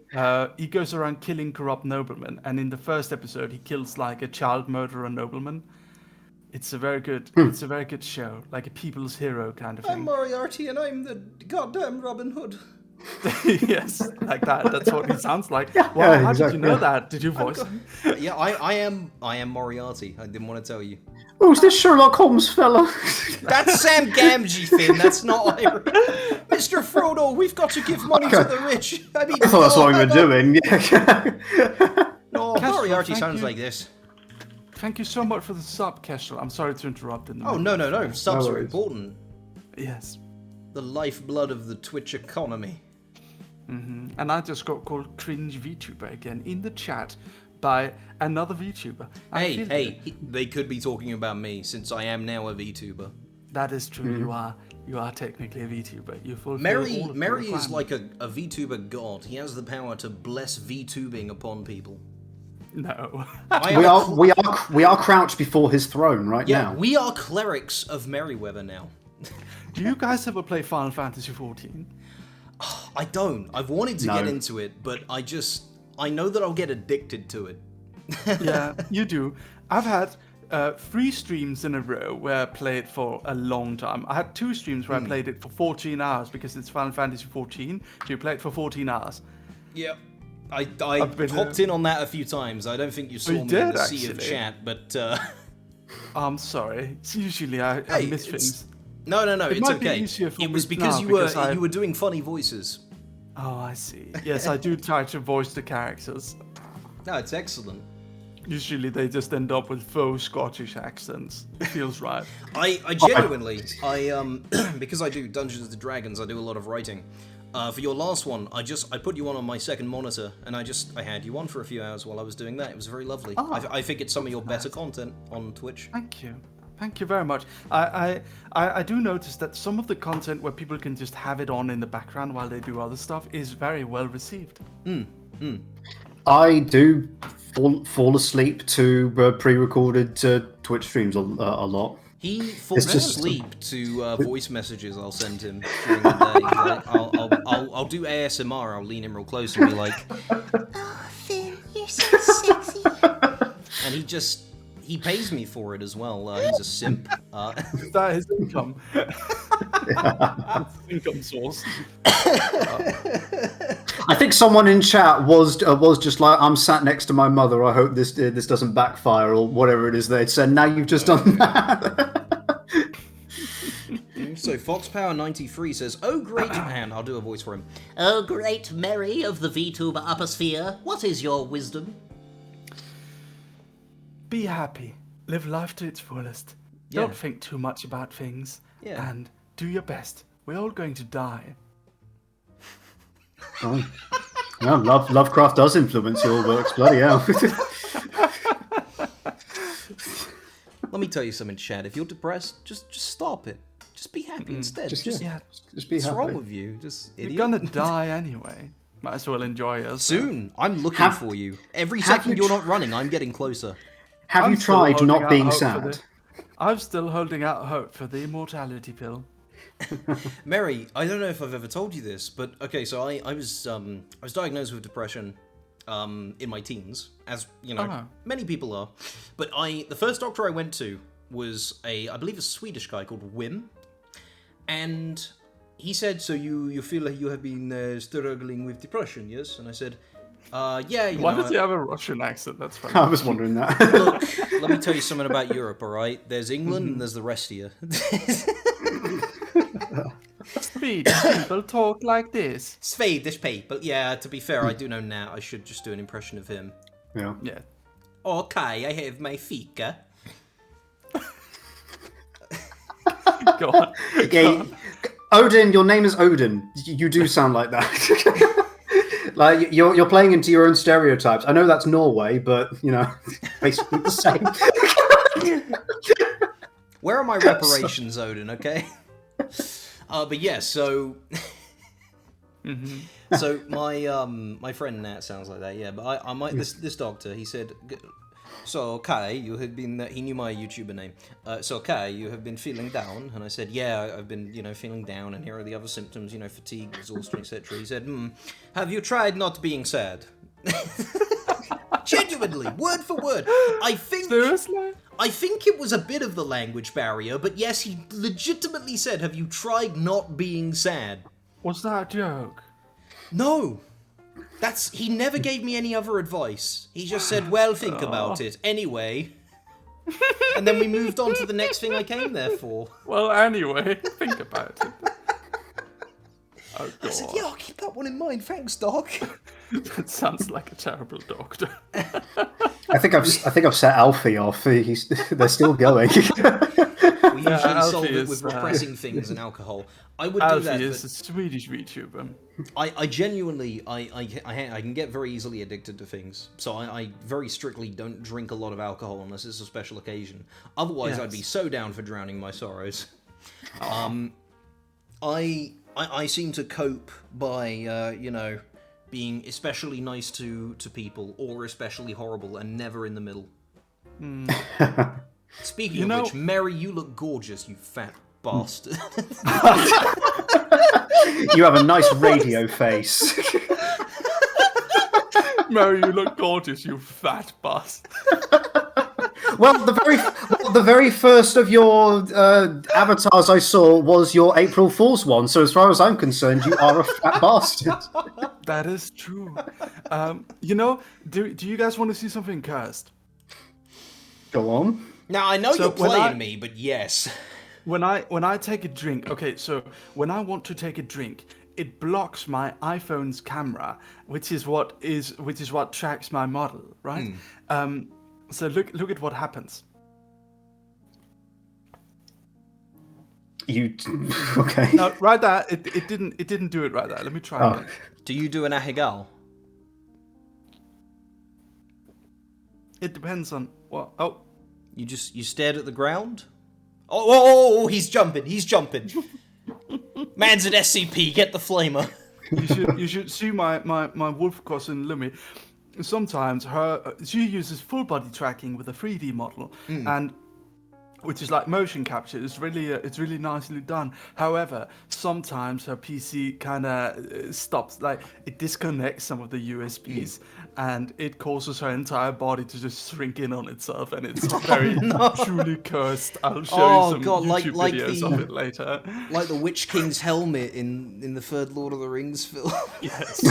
He goes around killing corrupt noblemen, and in the first episode, he kills like a child murderer nobleman. It's a very good. It's a very good show, like a people's hero kind of thing. I'm Moriarty, and I'm the goddamn Robin Hood. Yes, like that. That's what he sounds like. Yeah, Wow, how exactly. did you know that? Did you voice him? Yeah, I am Moriarty. I didn't want to tell you. Who's this Sherlock Holmes fella? That's Sam Gamgee, Finn. That's not Irish. Mr. Frodo, we've got to give money to the rich. I mean, I thought that's what we were doing. Yeah. No, Kestrel, Moriarty thank sounds you. like this. Thank you so much for the sub, Kestrel. I'm sorry to interrupt. In the Oh, middle. no. Subs No are worries. important. Yes. The lifeblood of the Twitch economy. And I just got called cringe VTuber again in the chat by another VTuber. I feel good. They could be talking about me since I am now a VTuber. That is true. You are technically a VTuber. You fulfill all Mary of the is requirements. like a VTuber god. He has the power to bless VTubing upon people. No. I am We are crouched before his throne right yeah, now. we are clerics of Merryweather now. Do you guys ever play Final Fantasy XIV? I don't. I've wanted to No. get into it, but I know that I'll get addicted to it. Yeah, you do. I've had 3 streams in a row where I played for a long time. I had 2 streams where I played it for 14 hours because it's Final Fantasy XIV, so you play it for 14 hours. Yeah. I been, hopped in on that a few times. I don't think you saw you me in did, the sea of actually. chat, but I'm sorry. It's usually I Hey, miss it's- things. no, it's might be okay. easier for It was me because now you because I- were doing funny voices. Oh, I see. Yes, I do try to voice the characters. No, it's excellent. Usually they just end up with faux Scottish accents. It feels right. I genuinely, because I do Dungeons and Dragons, I do a lot of writing. For your last one, I put you on my second monitor, and I had you on for a few hours while I was doing that. It was very lovely. I think it's some of your better content on Twitch. Thank you. Thank you very much. I do notice that some of the content where people can just have it on in the background while they do other stuff is very well received. I do fall asleep to pre-recorded Twitch streams a lot. He falls just- asleep to voice messages I'll send him during the day. Like, I'll do ASMR. I'll lean in real close and be like, Oh, Finn, you're so sexy. and he pays me for it as well. He's a simp. Is that his income? That's his income source. I think someone in chat was just like, I'm sat next to my mother. I hope this doesn't backfire or whatever it is they'd said. Now you've just done that. So Foxpower93 says, "Oh great man," I'll do a voice for him. Oh, great Mary of the VTuber uppersphere, what is your wisdom? Be happy. Live life to its fullest. Yeah. Don't think too much about things. Yeah. And do your best. We're all going to die. Oh. Yeah, Lovecraft does influence your works. Bloody hell. Let me tell you something, Chad. If you're depressed, just stop it. Just be happy instead. Just Just be what's happy. wrong with you? Just You're idiot. gonna die anyway. Might as well enjoy yourself. Soon. I'm looking Have- for you. Every have second you you're not running, I'm getting closer. Have I'm you still tried holding not out being hope for sad? I'm still holding out hope for the immortality pill. Mary, I don't know if I've ever told you this, but okay, so I was diagnosed with depression in my teens, as you know, Oh. many people are. But the first doctor I went to was I believe a Swedish guy called Wim, and he said, so you feel like you have been struggling with depression, yes? And I said, yeah, Why does he have a Russian accent? That's funny. I was wondering that. Look, let me tell you something about Europe, all right? There's England and there's the rest of you. Swedish people talk like this. Swedish people. Yeah, to be fair, I do know now. I should just do an impression of him. Yeah. Yeah. Okay, I have my fika. Go on. Yeah, Odin, your name is Odin. You do sound like that. Like you're playing into your own stereotypes. I know that's Norway, but basically the same. Where are my reparations, Odin? Okay. But yeah, so. So my friend Nat sounds like that. Yeah, but I might this doctor. He said. So, K.A.I, you have been... he knew my YouTuber name. So, K.A.I, you have been feeling down? And I said, yeah, I've been, feeling down, and here are the other symptoms, fatigue, exhaustion, etc. He said, have you tried not being sad? Genuinely, word for word. Seriously? I think it was a bit of the language barrier, but yes, he legitimately said, have you tried not being sad? Was that a joke? No. He never gave me any other advice. He just said, well, think about it. Anyway. And then we moved on to the next thing I came there for. Well, anyway, think about it. Oh, God. I said, yeah, I'll keep that one in mind. Thanks, Doc. That sounds like a terrible doctor. I think I've set Alfie off. They're still going. We usually solve Alfie it with repressing things and alcohol. I would do Alfie that. is a Swedish VTuber. I genuinely, I can get very easily addicted to things. So I very strictly don't drink a lot of alcohol unless it's a special occasion. Otherwise, Yes. I'd be so down for drowning my sorrows. I seem to cope by, being especially nice to people or especially horrible and never in the middle. Speaking of which, Mary, you look gorgeous, you fat bastard. You have a nice radio face. Mary, you look gorgeous, you fat bastard. Well, the very first of your avatars I saw was your April Fool's one. So as far as I'm concerned, you are a fat bastard. That is true. Do you guys want to see something cursed? Go on. Now, I know So you're when playing me, but yes. When I take a drink, okay, so when I want to take a drink, it blocks my iPhone's camera, which is what tracks my model, right? So look at what happens. Okay? No, right there, it didn't do it right there. Let me try again. Do you do an ahigal? It depends on what. Oh, You stared at the ground? Oh, he's jumping. Man's an SCP, get the flamer. you should see my wolf cousin Lumi. Sometimes she uses full body tracking with a 3D model, and which is like motion capture. It's really nicely done. However, sometimes her PC kind of stops, like it disconnects some of the USBs, and it causes her entire body to just shrink in on itself, and it's very truly cursed. I'll show you some YouTube videos of it later. Like the Witch King's helmet in the third Lord of the Rings film. Yes.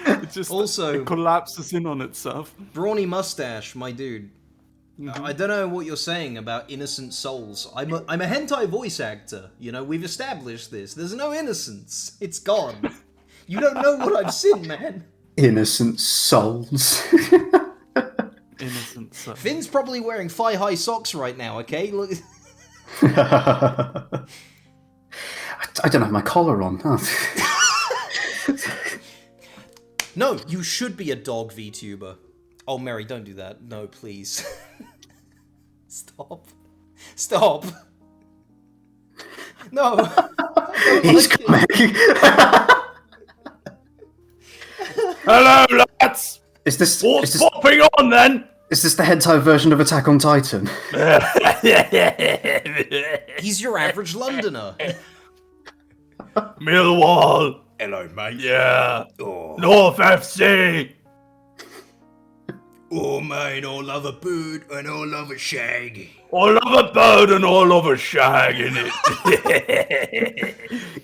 It just it collapses in on itself. Brawny mustache, my dude. I don't know what you're saying about innocent souls. I'm a hentai voice actor. We've established this. There's no innocence. It's gone. You don't know what I've seen, man. Innocent souls. Innocent souls. Finn's probably wearing thigh-high socks right now, okay? Look. I don't have my collar on. No, you should be a dog VTuber. Oh, Mary, don't do that. No, please. Stop. No. He's coming. Hello, lads. What's popping on then? Is this the hentai version of Attack on Titan? He's your average Londoner. Millwall. Hello, mate. Yeah. North FC. Oh man, I love a bird and I love a shag. I love a bird and I love a shag in it.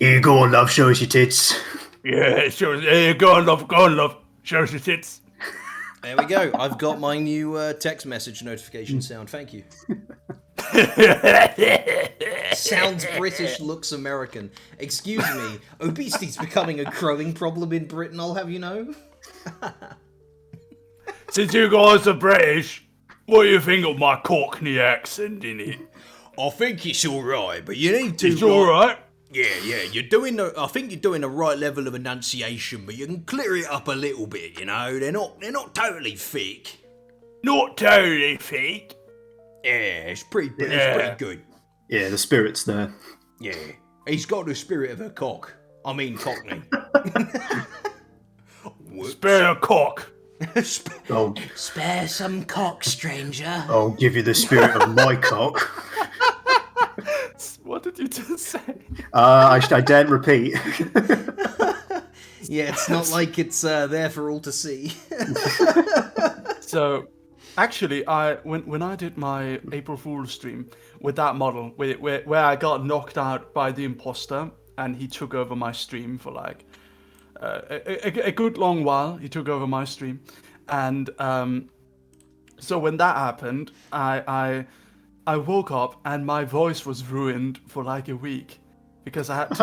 You go on, love, show us your tits. Yeah, sure. Yeah, go on, love. Show us your tits. There we go. I've got my new text message notification sound. Thank you. Sounds British, looks American. Excuse me, obesity's becoming a growing problem in Britain, I'll have you know. Since you guys are British, what do you think of my Cockney accent in it? I think it's alright, but you need to... It's alright. Yeah, you're doing I think you're doing the right level of enunciation, but you can clear it up a little bit, you know? They're not totally thick. Not totally thick. Yeah, it's pretty good. Yeah, the spirit's there. Yeah. He's got the spirit of a cock. I mean Cockney. Spare a cock. Oh, Spare some cock, stranger. I'll give you the spirit of my cock. What did you just say? I daren't repeat. Yeah, it's not like it's there for all to see. So, actually, when I did my April Fool's stream with that model, where I got knocked out by the imposter, and he took over my stream for like a good long while. He took over my stream, and so when that happened, I woke up and my voice was ruined for like a week because I had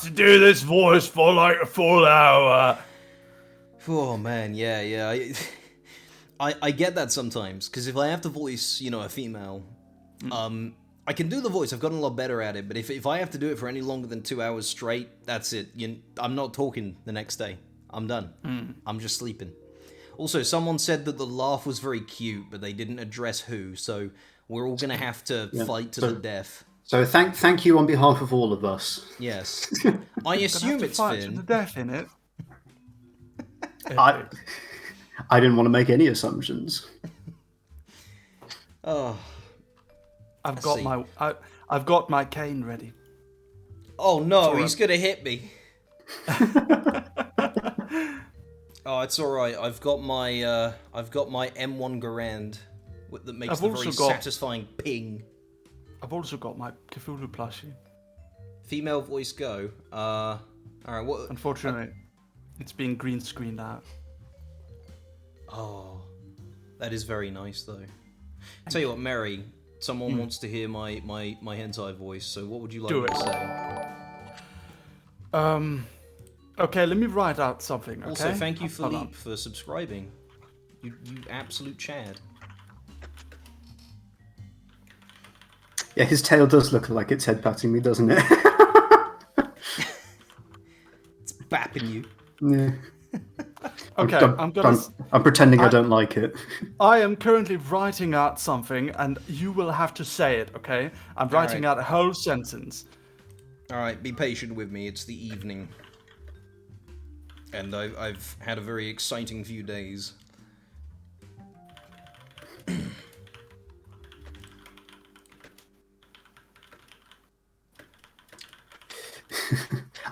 to do this voice for like a full hour. Oh man, yeah. I get that sometimes because if I have to voice, a female, I can do the voice. I've gotten a lot better at it. But if I have to do it for any longer than 2 hours straight, that's it. I'm not talking the next day. I'm done. I'm just sleeping. Also, someone said that the laugh was very cute, but they didn't address who. So we're all gonna have to fight to the death. So thank you on behalf of all of us. Yes, I assume it's fight to Finn. the death in it. I didn't want to make any assumptions. Oh, I've got my cane ready. oh no, he's gonna hit me. Oh, it's all right. I've got my M1 Garand that makes the very satisfying ping. I've also got my Cthulhu plushie. Female voice go. All right. What? Unfortunately, it's being green screened out. Oh, that is very nice though. Tell you what, Mary. Someone wants to hear my hentai voice. So what would you like to say? Okay, let me write out something. Okay? Also, thank you Philippe for subscribing. You absolute Chad. Yeah, his tail does look like it's head patting me, doesn't it? It's bapping you. Yeah. Okay, I'm pretending I don't like it. I am currently writing out something, and you will have to say it. Okay? I'm writing out a whole sentence. All right, be patient with me. It's the evening, and I've had a very exciting few days.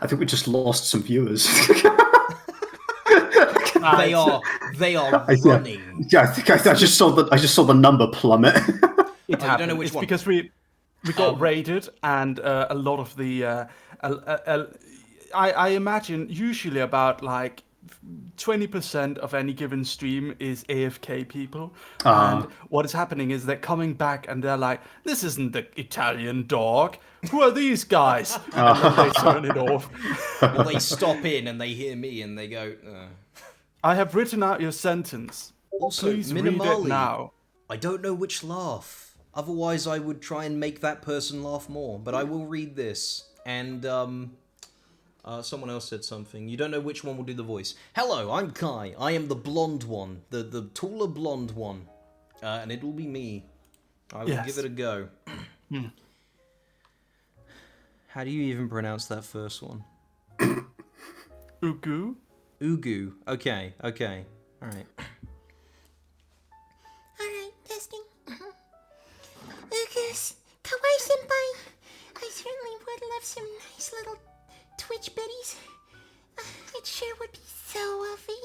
I think we just lost some viewers. They are running. Yeah, I think I just saw the number plummet. It happened. I don't know which it's one. because we got raided, and a lot of the I imagine usually about like 20% of any given stream is AFK people, and what is happening is they're coming back and they're like, "This isn't the Italian dog. Who are these guys?" And then they turn it off. Well, they stop in and they hear me and they go. I have written out your sentence. Also, Please read minimally, it now. I don't know which laugh. Otherwise, I would try and make that person laugh more. But I will read this. And someone else said something. You don't know which one will do the voice. Hello, I'm Kai. I am the blonde one, the taller blonde one, and it will be me. I will give it a go. How do you even pronounce that first one? Ugu. Ugu. Okay. All right. Alright, testing. Ugus, Kawaii senpai. I certainly would love some nice little Twitch biddies. It sure would be so wealthy.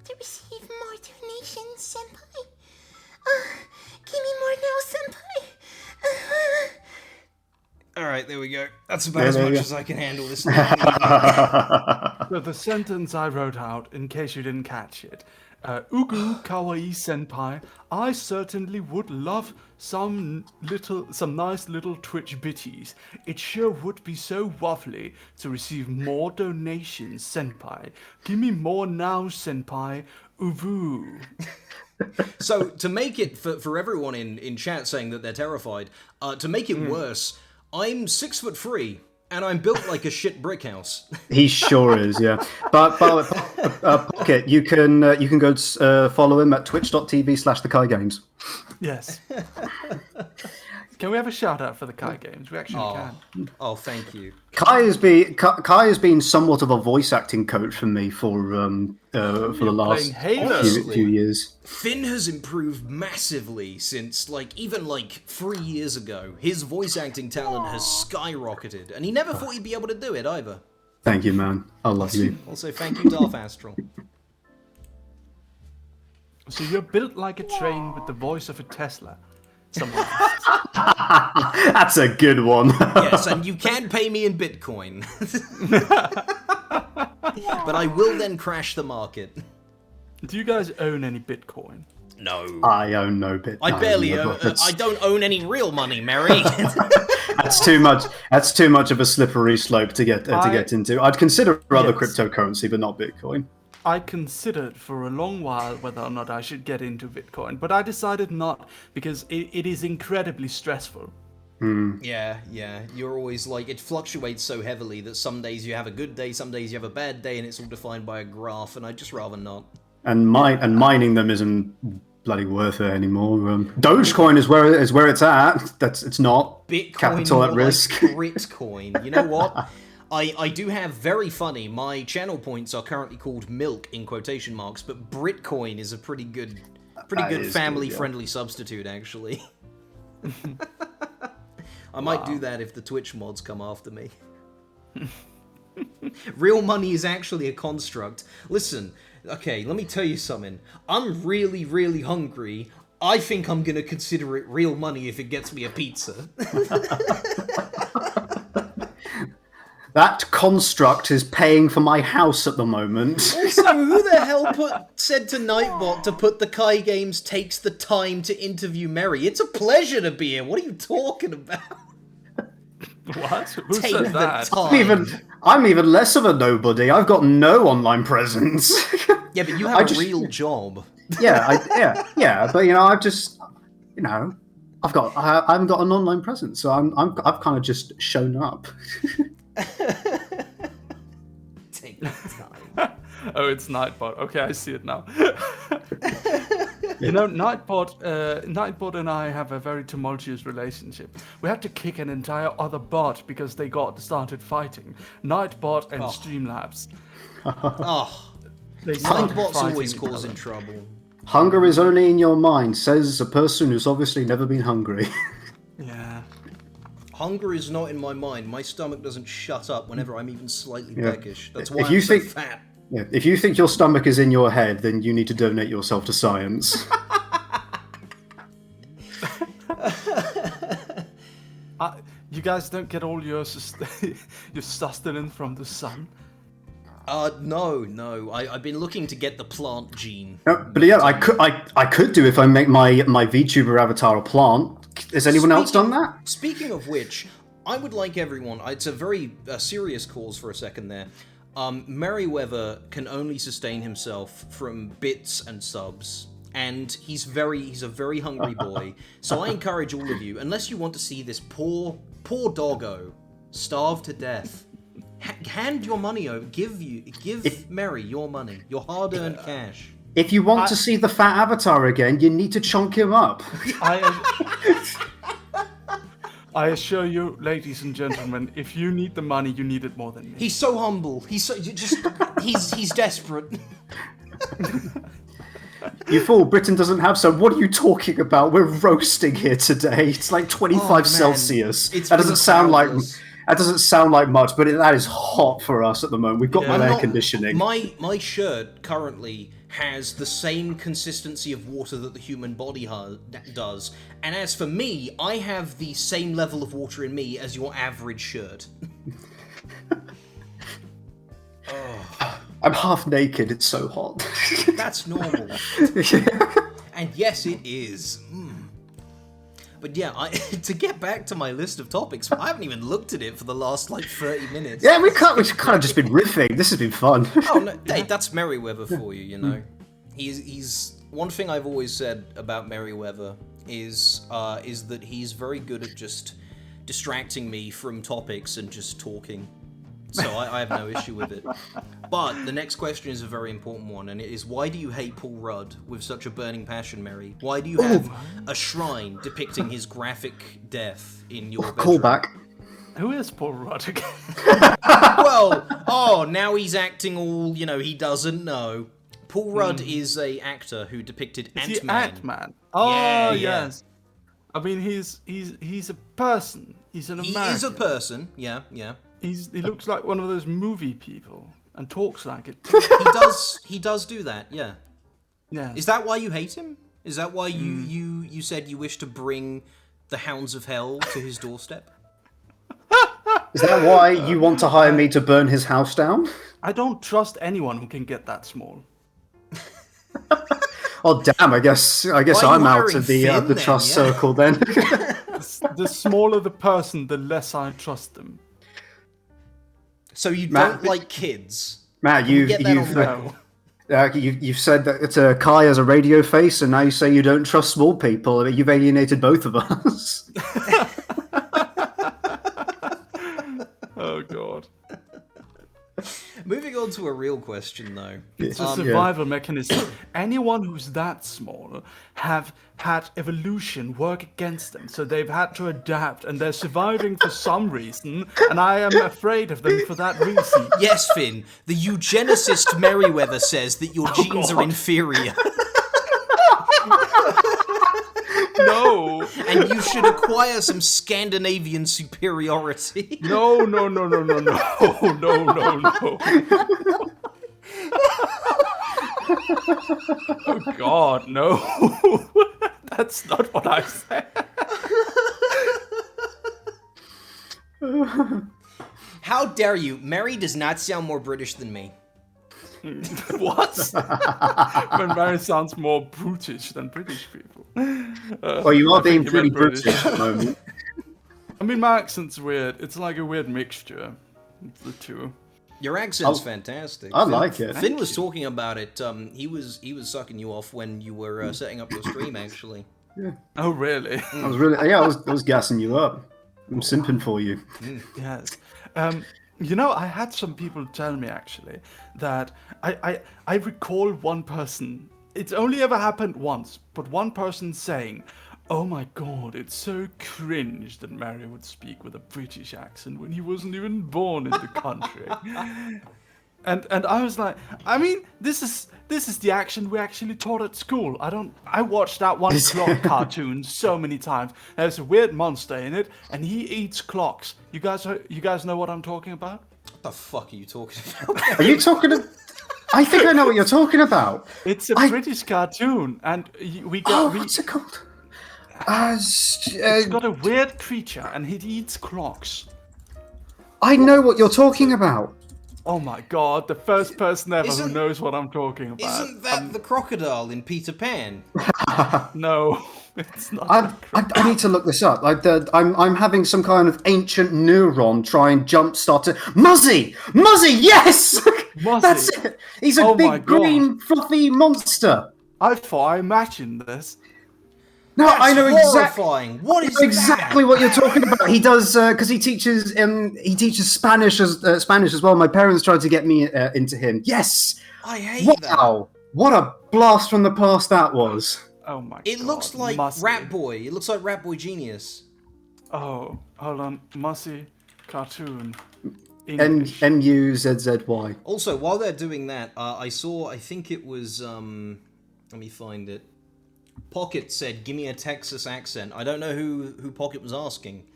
to receive more donations, Senpai. Give me more now, Senpai. All right, there we go. That's about as much as I can handle this evening. So the sentence I wrote out, in case you didn't catch it, Ugu K.A.I Senpai, I certainly would love some nice little Twitch bitties. It sure would be so lovely to receive more donations, Senpai. Give me more now, Senpai. Uvu. So to make it for everyone in chat saying that they're terrified, to make it worse, I'm 6'3" and I'm built like a shit brick house. He sure is, yeah. But Pocket, you can go follow him at twitch.tv/the Games. Yes. Can we have a shout out for the K.A.I Games? We actually can. Oh, thank you. Kai has been somewhat of a voice acting coach for me for the last few years. Finn has improved massively since even 3 years ago. His voice acting talent has skyrocketed, and he never thought he'd be able to do it either. Thank you, man. I love you. Also, thank you, Darth Astral. So you're built like a train with the voice of a Tesla. That's a good one. Yes, and you can pay me in Bitcoin. But I will then crash the market. Do you guys own any Bitcoin? No. I own no Bitcoin. I barely own. I don't own any real money, Mary. That's too much. That's too much of a slippery slope to get into. I'd consider other cryptocurrency, but not Bitcoin. I considered for a long while whether or not I should get into Bitcoin, but I decided not because it is incredibly stressful. Yeah. You're always it fluctuates so heavily that some days you have a good day, some days you have a bad day, and it's all defined by a graph, and I'd just rather not. And mining them isn't bloody worth it anymore. Dogecoin is where it's at. It's not Bitcoin capital at risk. Bitcoin. You know what? I do have very funny. My channel points are currently called milk in quotation marks, but Britcoin is a pretty good family-friendly substitute, actually. I might do that if the Twitch mods come after me. Real money is actually a construct. Listen, okay, let me tell you something. I'm really, really hungry. I think I'm gonna consider it real money if it gets me a pizza. That construct is paying for my house at the moment. Also, who the hell said to Nightbot to put the K.A.I Games takes the time to interview Merry? It's a pleasure to be here. What are you talking about? What? Who Take said the that? time. I'm even less of a nobody. I've got no online presence. Yeah, but you have a real job. Yeah. But I've just, I've got an online presence, so I've kind of just shown up. Take the time. Oh, it's Nightbot. Okay, I see it now. Nightbot and I have a very tumultuous relationship. We had to kick an entire other bot because they started fighting. Nightbot and Streamlabs. Nightbot's always causing trouble. Hunger is only in your mind, says a person who's obviously never been hungry. Yeah. Hunger is not in my mind. My stomach doesn't shut up whenever I'm even slightly peckish. That's why I'm so fat. Yeah, if you think your stomach is in your head, then you need to donate yourself to science. You guys don't get all your sustenance from the sun? No. I've been looking to get the plant gene. But yeah, I could do if I make my VTuber avatar a plant. Has anyone else done that? Speaking of which, I would like everyone. It's a very serious cause for a second there. Merryweather can only sustain himself from bits and subs, and he's a very hungry boy. So I encourage all of you, unless you want to see this poor doggo starve to death, hand your money over. Give Merry your money, your hard-earned cash. If you want to see the fat avatar again, you need to chunk him up. I assure you, ladies and gentlemen, if you need the money, you need it more than me. He's so humble. He's desperate. You fool, Britain doesn't have some. What are you talking about? We're roasting here today. It's like 25 Celsius. That doesn't sound like much, but that is hot for us at the moment. We've got no air conditioning. My shirt currently has the same consistency of water that the human body does. And as for me, I have the same level of water in me as your average shirt. I'm half naked, it's so hot. That's normal. And yes, it is. But yeah, to get back to my list of topics, I haven't even looked at it for the last, 30 minutes. Yeah, we've kind of just been riffing. This has been fun. Oh, no, hey, that's Merryweather for you, you know? He's... One thing I've always said about Merryweather is that he's very good at just distracting me from topics and just talking. So I have no issue with it. But the next question is a very important one, and it is, why do you hate Paul Rudd with such a burning passion, Mary? Why do you have a shrine depicting his graphic death in your bedroom? Callback. Who is Paul Rudd again? Well, now he's acting all, he doesn't know. Paul Rudd is a actor who depicted Is he Ant-Man. Ant-Man? Oh, Yeah. yes. I mean, he's a person. He's an American. He is a person, yeah. He looks like one of those movie people and talks like it. He does do that, yeah. Yeah. Is that why you hate him? Is that why you said you wish to bring the hounds of hell to his doorstep? Is that why you want to hire me to burn his house down? I don't trust anyone who can get that small. Oh damn! I guess Why are you I'm out hiring of the Finn, trust yeah? circle then. The smaller the person, the less I trust them. So you Matt, don't like kids? Matt, Can we get that on record? you've said that K.A.I has a radio face, and now you say you don't trust small people. You've alienated both of us. Oh god. Moving on to a real question, though. It's a survival mechanism. Anyone who's that small have had evolution work against them, so they've had to adapt, and they're surviving for some reason, and I am afraid of them for that reason. Yes, Finn. The eugenicist Merryweather says that your genes are inferior. No. And you should acquire some Scandinavian superiority. No. Oh god, no. That's not what I said. How dare you? Mary does not sound more British than me. What? But Mary sounds more brutish than British people. Well, you are being pretty British. British at the moment. I mean, my accent's weird. It's like a weird mixture. It's the two. Your accent's fantastic. I like it. Finn was talking about it. He was sucking you off when you were setting up your stream, actually. Oh, really? I was gassing you up. I'm simping for you. Yes. I had some people tell me, actually, that I recall one person. It's only ever happened once, but one person saying, "Oh my god, it's so cringe that Mary would speak with a British accent when he wasn't even born in the country." And I was like, I mean, this is the accent we actually taught at school. I watched that one clock cartoon so many times. There's a weird monster in it, and he eats clocks. You guys know what I'm talking about? What the fuck are you talking about? Are you talking? I think I know what you're talking about. It's a British cartoon, and What's it called? It's got a weird creature, and it eats clocks. I know what you're talking about. Oh my god, the first person ever who knows what I'm talking about. Isn't that the crocodile in Peter Pan? No, it's not. I need to look this up. I'm having some kind of ancient neuron try and jumpstart it. Muzzy! Yes! Muzzy. That's it! He's a big green fluffy monster. I thought I imagined this. No, That's I know horrifying. What is exactly what you're talking about. He does because he teaches Spanish as well. My parents tried to get me into him. Yes, I hate that. Wow, what a blast from the past that was. Oh my god. It looks like Rat Boy. It looks like Rat Boy Genius. Oh, hold on. Mussy cartoon. Muzzy. Also, while they're doing that, I think it was let me find it. Pocket said, "Give me a Texas accent." I don't know who Pocket was asking,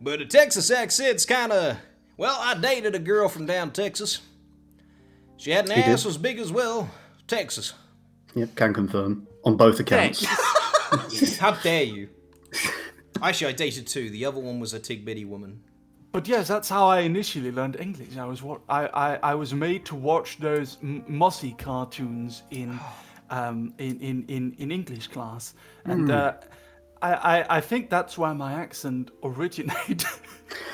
but a Texas accent's kind of... Well, I dated a girl from down Texas. She had an ass as big as, well, Texas. Yep, can confirm on both accounts. How dare you? Actually, I dated two. The other one was a tig-bitty woman. But yes, that's how I initially learned English. I was made to watch those mossy cartoons in English class, and I think that's where my accent originated.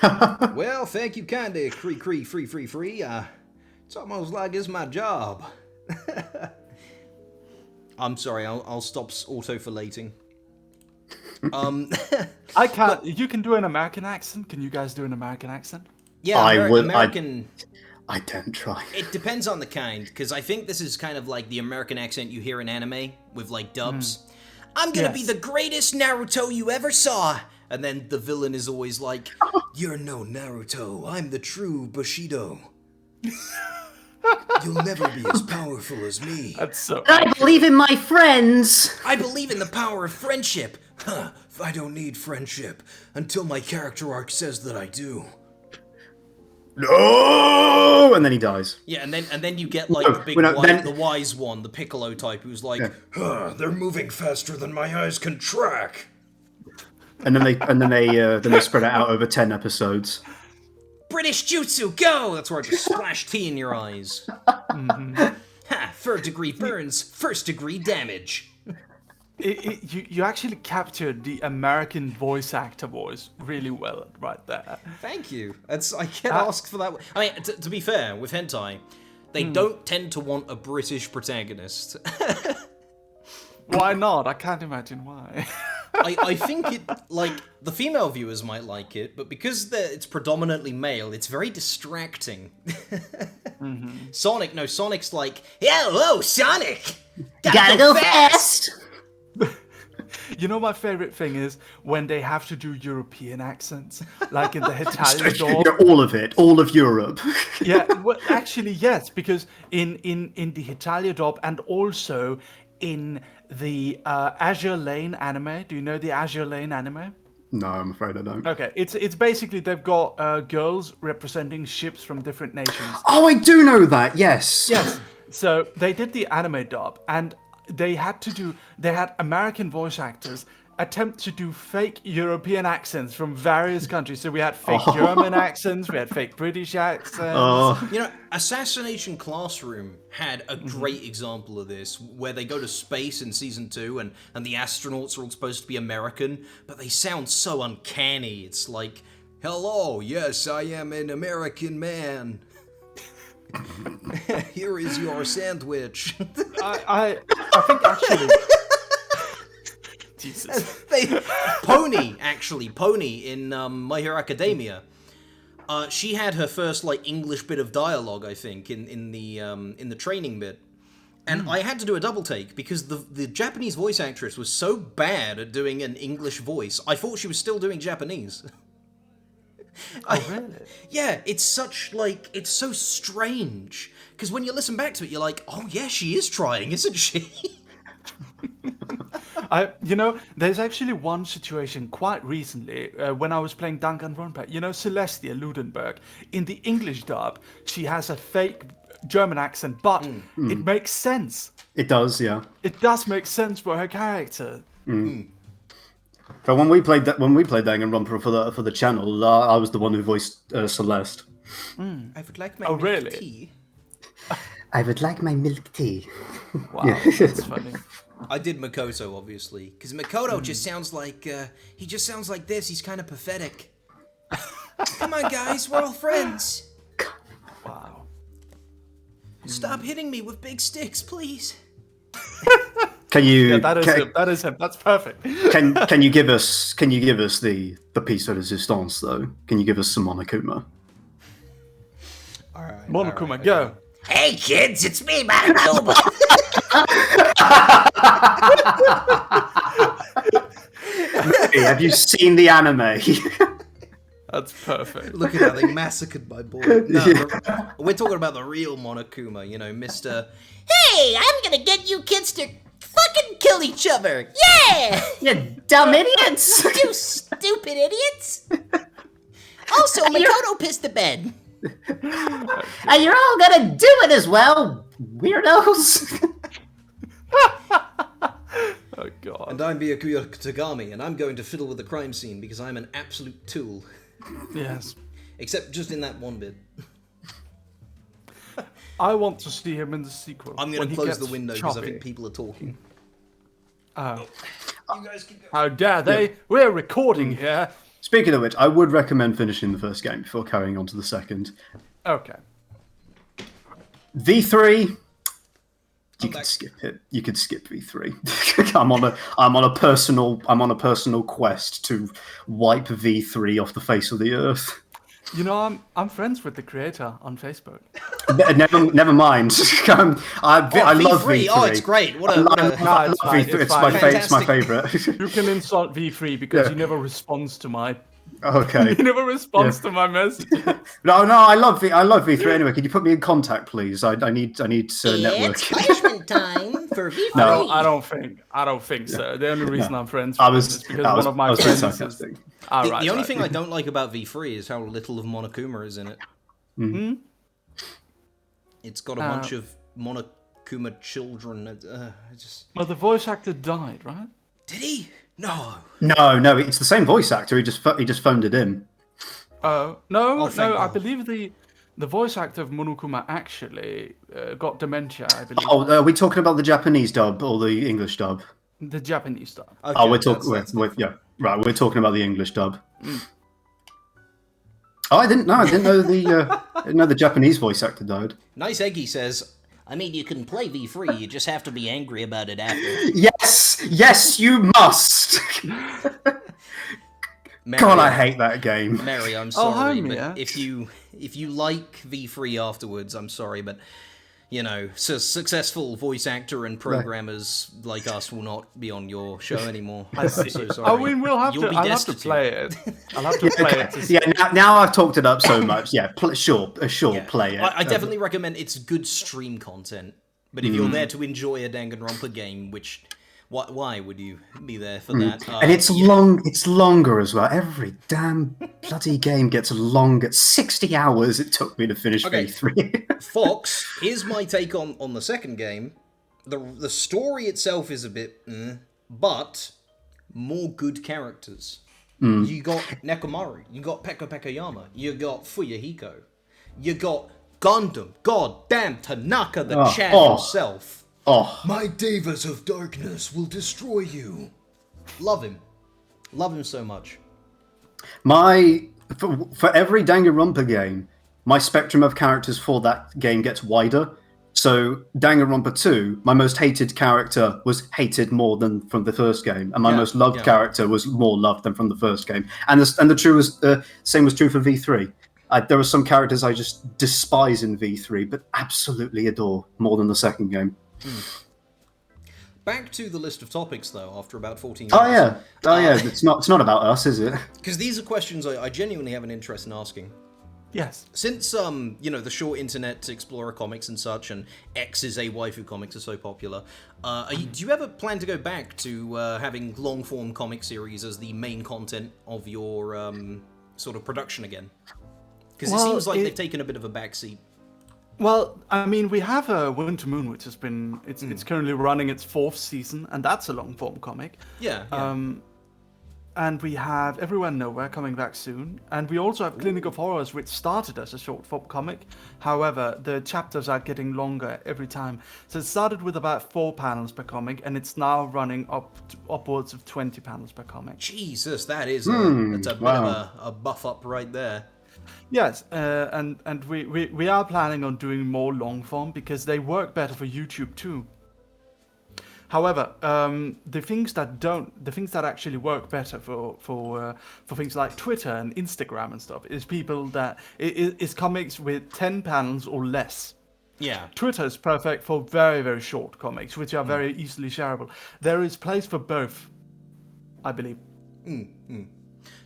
Well, thank you kindly, free. It's almost like it's my job. I'm sorry, I'll stop autofillating. I can't. You can do an American accent. Can you guys do an American accent? Yeah, American. I don't try. It depends on the kind, because I think this is kind of like the American accent you hear in anime with like dubs. I'm gonna be the greatest Naruto you ever saw, and then the villain is always like, "You're no Naruto. I'm the true Bushido. You'll never be as powerful as me. That's so. I believe in my friends. I believe in the power of friendship. Huh, I don't need friendship until my character arc says that I do." No, and then he dies. Yeah, and then you get like the big the wise one, the Piccolo type, who's like, "They're moving faster than my eyes can track." And then they spread it out over 10 episodes. British Jutsu, go! That's where I just splash tea in your eyes. Ha! 3rd degree burns, 1st degree damage. You actually captured the American voice actor voice really well right there. Thank you. I get asked for that. I mean, to be fair, with hentai, they don't tend to want a British protagonist. Why not? I can't imagine why. I think it, like, the female viewers might like it, but because it's predominantly male, it's very distracting. Sonic's like, "Hello, Sonic! Gotta go fast! You know, my favorite thing is when they have to do European accents, like in the Italian dub. All of it, all of Europe. Yeah, well, actually, yes, because in the Italian dub and also in the Azure Lane anime. Do you know the Azure Lane anime? No, I'm afraid I don't. Okay, it's basically they've got girls representing ships from different nations. Oh, I do know that. Yes. Yes. So they did the anime dub, and they had American voice actors attempt to do fake European accents from various countries. So we had fake German accents, we had fake British accents. You know, Assassination Classroom had a great example of this, where they go to space in season 2, and the astronauts are all supposed to be American, but they sound so uncanny. It's like, "Hello, yes, I am an American man. Here is your sandwich." I think actually... Jesus. Pony in My Hero Academia. She had her first like English bit of dialogue, I think, in the training bit, and I had to do a double take because the Japanese voice actress was so bad at doing an English voice. I thought she was still doing Japanese. Oh, really? Yeah, it's so strange because when you listen back to it, you're like, "Oh yeah, she is trying, isn't she?" There's actually one situation quite recently when I was playing Danganronpa. You know, Celestia Ludenberg. In the English dub, she has a fake German accent, but it makes sense. It does, yeah. It does make sense for her character. But when we played Danganronpa for the channel, I was the one who voiced Celeste. I would like my milk tea. I would like my milk tea. Wow, that's funny. I did Makoto, obviously, because Makoto just sounds like, he just sounds like this. He's kind of pathetic. Come on, guys, we're all friends. Wow. Stop hitting me with big sticks, please. Can you? Yeah, that is him. That's perfect. Can you give us the piece de resistance though? Can you give us some Monokuma? All right. Monokuma, go. Hey kids, it's me, Monokuma. Hey, have you seen the anime? That's perfect. Look at how they massacred my boy. No, we're talking about the real Monokuma, you know, Mr. Hey, I'm gonna get you kids to fucking kill each other. Yeah! You dumb idiots! You stupid idiots! Also, Makoto pissed the bed. And you're all gonna do it as well, weirdos! my god. And I'm Byakuya Tagami, and I'm going to fiddle with the crime scene because I'm an absolute tool. Yes. Except just in that one bit. I want to see him in the sequel. I'm going to close the window because I think people are talking. Oh. You guys can go. How dare they? Yeah. We're recording here. Speaking of which, I would recommend finishing the first game before carrying on to the second. Okay. V3, you could skip it. You could skip V3. I'm on a personal quest to wipe V3 off the face of the earth. You know, I'm friends with the creator on Facebook. Never mind. I love V3. Oh, it's great. What a It's my favorite. You can insult V3 because he never responds to my. Okay. He never responds to my message. No, I love V3 anyway. Can you put me in contact, please? I need It's network. punishment time for V3. No, I don't think so. The only reason I'm friends with him is because one of my friends is. The only thing I don't like about V3 is how little of Monokuma is in it. Mm-hmm. It's got a bunch of Monokuma children. Well, the voice actor died, right? Did he? No. No, it's the same voice actor. He just phoned it in. No. Thank I God. believe the voice actor of Monokuma actually got dementia, I believe. Oh, are we talking about the Japanese dub or the English dub? The Japanese stuff. Okay, We're talking. We're talking about the English dub. Oh, I didn't know the Japanese voice actor died. Nice Eggy says, I mean, you can play V3, you just have to be angry about it after. Yes, you must. Mary, God, I hate that game. Mary, I'm sorry, hi, but Mia. if you like V3 afterwards, I'm sorry, but you know, successful voice actor and programmers like us will not be on your show anymore. I'm so sorry. I mean, I'll have to destitute. play it. I'll have to play it. To see. Yeah, now I've talked it up so much. Yeah, sure, play it. I definitely recommend it's good stream content. But if you're there to enjoy a Danganronpa game, which why would you be there for that? And it's long. It's longer as well. Every damn bloody game gets long. At 60 hours it took me to finish V3. Fox, here's my take on the second game. The story itself is a bit, but more good characters. You got Nekomaru, you got Pekka Pekayama, you got Fuyahiko, you got Gundam, goddamn Tanaka the Chad himself. Oh, My Devas of Darkness will destroy you. Love him so much. For every Danganronpa game, my spectrum of characters for that game gets wider. So Danganronpa 2, my most hated character was hated more than from the first game, and my most loved character was more loved than from the first game. And the same was true for V3. There are some characters I just despise in V3, but absolutely adore more than the second game. Back to the list of topics, though, after about 14 Oh minutes. yeah. It's not about us, is it? Because these are questions I genuinely have an interest in asking. Yes. Since, the short internet Explorer comics and such, and X is a waifu comics are so popular, do you ever plan to go back to having long-form comic series as the main content of your sort of production again? Because it seems like they've taken a bit of a backseat. Well, I mean, we have Winter Moon, which has been it's currently running its 4th season, and that's a long form comic. Yeah. And we have Everywhere Nowhere coming back soon, and we also have Clinic of Horrors, which started as a short form comic. However, the chapters are getting longer every time. So it started with about 4 panels per comic, and it's now running upwards of 20 panels per comic. Jesus, that is that's a bit of a buff up right there. Yes, and we are planning on doing more long form because they work better for YouTube too. However, the things that actually work better for things like Twitter and Instagram and stuff is comics with 10 panels or less. Yeah. Twitter is perfect for very, very short comics, which are very easily shareable. There is place for both, I believe.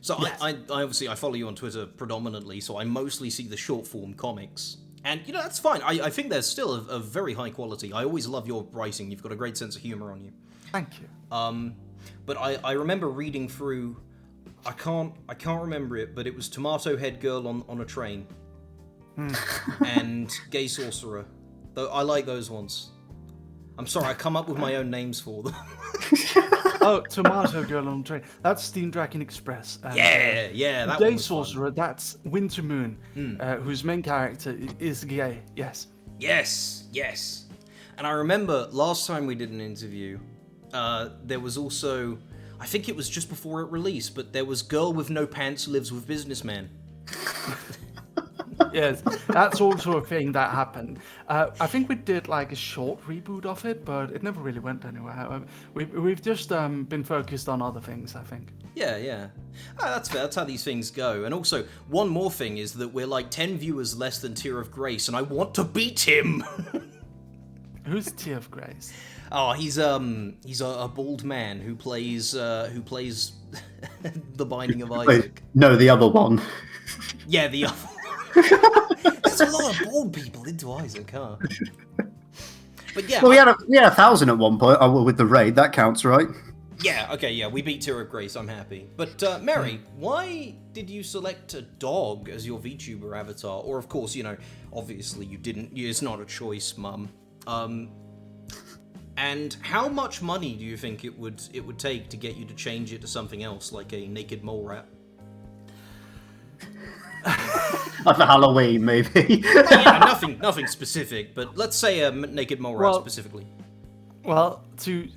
So yes. I obviously I follow you on Twitter predominantly, so I mostly see the short form comics. And, that's fine. I think there's still a very high quality. I always love your writing. You've got a great sense of humor on you. Thank you. But I remember reading through, I can't remember it, but it was Tomato Head Girl on a train. And Gay Sorcerer. Though I like those ones. I'm sorry, I come up with my own names for them. Oh, Tomato Girl on Train. That's Steam Dragon Express. And, Yeah, that Day one was Sorcerer, fun. that's Winter Moon, whose main character is gay. Yes. Yes. And I remember last time we did an interview, there was also, I think it was just before it released, but there was Girl with No Pants Lives with Businessman. Yes, that's also a thing that happened. I think we did like a short reboot of it, but it never really went anywhere. We've just been focused on other things, I think. Yeah. That's fair. That's how these things go. And also, one more thing is that we're like 10 viewers less than Tear of Grace, and I want to beat him. Who's Tear of Grace? Oh, he's a bald man who plays The Binding of Isaac. Wait, no, the other one. Yeah, the other. There's a lot of bald people into Isaac, huh? But yeah. Well, we had 1,000 at one point with the raid. That counts, right? Yeah, okay, yeah, we beat Tear of Grace, I'm happy. But, Mary, why did you select a dog as your VTuber avatar? Or, of course, obviously you didn't. It's not a choice, Mum. And how much money do you think it would take to get you to change it to something else, like a naked mole rat? For Halloween, maybe. Yeah, nothing specific, but let's say a naked mole rat specifically. Well, to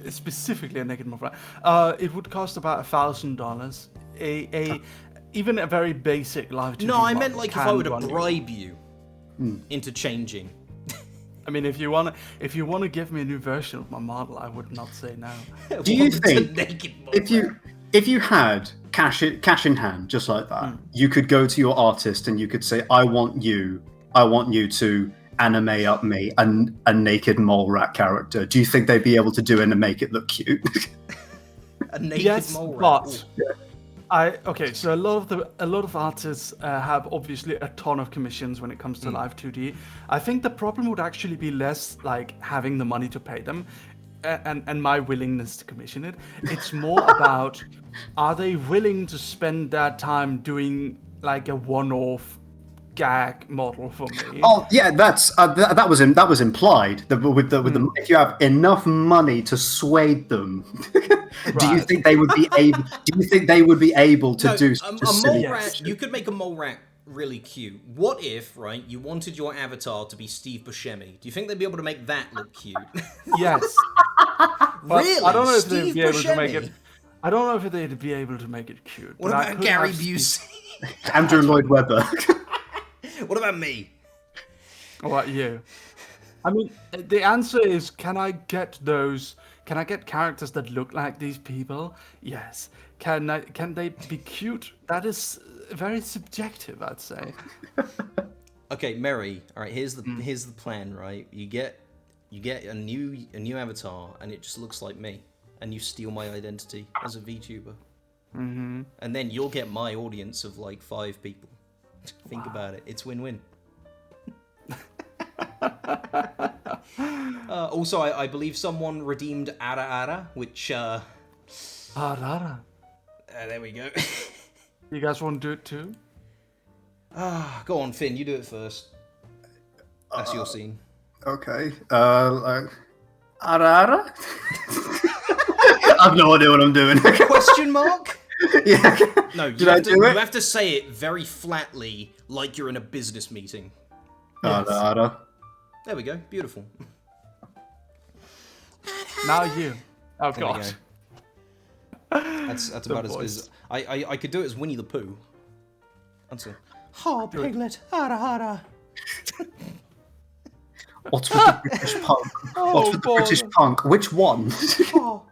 specifically a naked mole rat, it would cost about $1,000. Even a very basic live. No, I meant like if I were to bribe you into changing. I mean, if you wanna give me a new version of my model, I would not say no. Do you think if you had cash in hand, just like that, you could go to your artist and you could say, I want you to anime up me a naked mole rat character. Do you think they'd be able to do it and make it look cute? A naked mole rat. But so a lot of artists have obviously a ton of commissions when it comes to live 2D. I think the problem would actually be less like having the money to pay them and my willingness to commission it. It's more about, are they willing to spend their time doing like a one-off gag model for me? Oh yeah, that was implied. If you have enough money to sway them, do you think they would be able? Do you think they would be able to do a mole rat? You could make a mole rat really cute. What if, right, you wanted your avatar to be Steve Buscemi? Do you think they'd be able to make that look cute? Yes. Really? I don't know if Steve they'd be able to make Buscemi? it. I don't know if they'd be able to make it cute. What about Gary Busey? Andrew Lloyd Webber. What about me? What about you? I mean, the answer is, can I get characters that look like these people? Yes. Can they be cute? That is very subjective, I'd say. Okay, Mary. All right, here's the plan. Right, you get a new avatar, and it just looks like me, and you steal my identity as a VTuber. Mm-hmm. And then you'll get my audience of like 5 people. Think about it. It's win-win. Also, I believe someone redeemed Ara Ara, which... Ara. There we go. You guys want to do it too? Go on, Finn. You do it first. That's your scene. Okay. Ara Ara? I have no idea what I'm doing. Question mark? Yeah. No, you have to say it very flatly, like you're in a business meeting. Yes. Ara. There we go. Beautiful. Now you. Oh There we god. go. That's about as good as I could do it as Winnie the Pooh. That's it. Oh, Piglet, hara hara. What's with the British punk? What's with the British punk? Which one? Oh,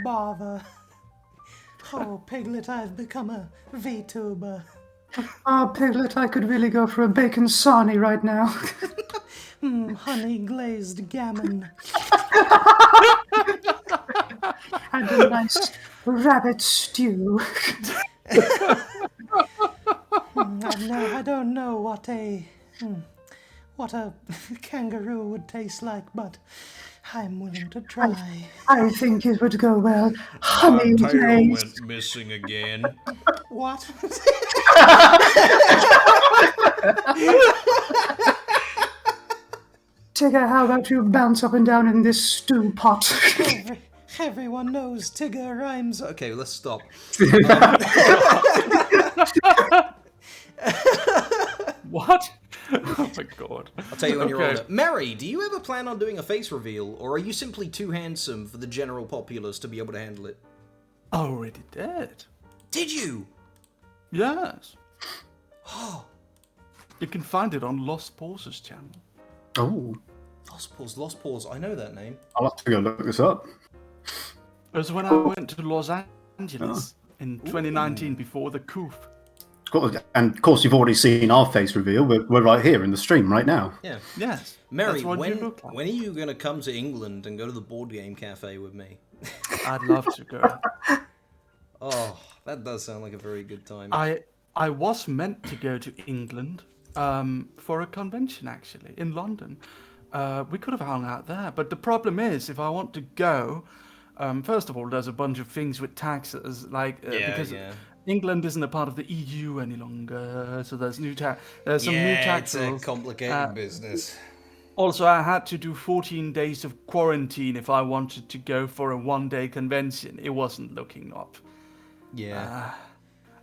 bother. Oh, Piglet, I've become a VTuber. Oh, Piglet, I could really go for a bacon sarnie right now. Honey glazed gammon. And a nice rabbit stew. I don't know what a kangaroo would taste like, but I'm willing to try. I think it would go well. Honey glazed. Went missing again. What? Tigger, how about you bounce up and down in this stew pot? Everyone knows Tigger rhymes. Okay, let's stop. What? Oh my god. I'll tell you when you're Okay. older. Mary, do you ever plan on doing a face reveal, or are you simply too handsome for the general populace to be able to handle it? I already did. Did you? Yes. You can find it on Lost Pauses channel. Oh, Lost Pause. I know that name. I'll have to go look this up. It was when I went to Los Angeles in 2019 before the coup. And of course, you've already seen our face reveal. We're right here in the stream right now. Yeah. Yes. Mary, that's what you look like. when are you going to come to England and go to the board game cafe with me? I'd love to go. Oh, that does sound like a very good time. I was meant to go to England for a convention, actually, in London. We could have hung out there. But the problem is, if I want to go, first of all, there's a bunch of things with taxes, because England isn't a part of the EU any longer, so there's new there's some new tax rules. It's a complicated business. Also, I had to do 14 days of quarantine if I wanted to go for a one-day convention. It wasn't looking up. Yeah.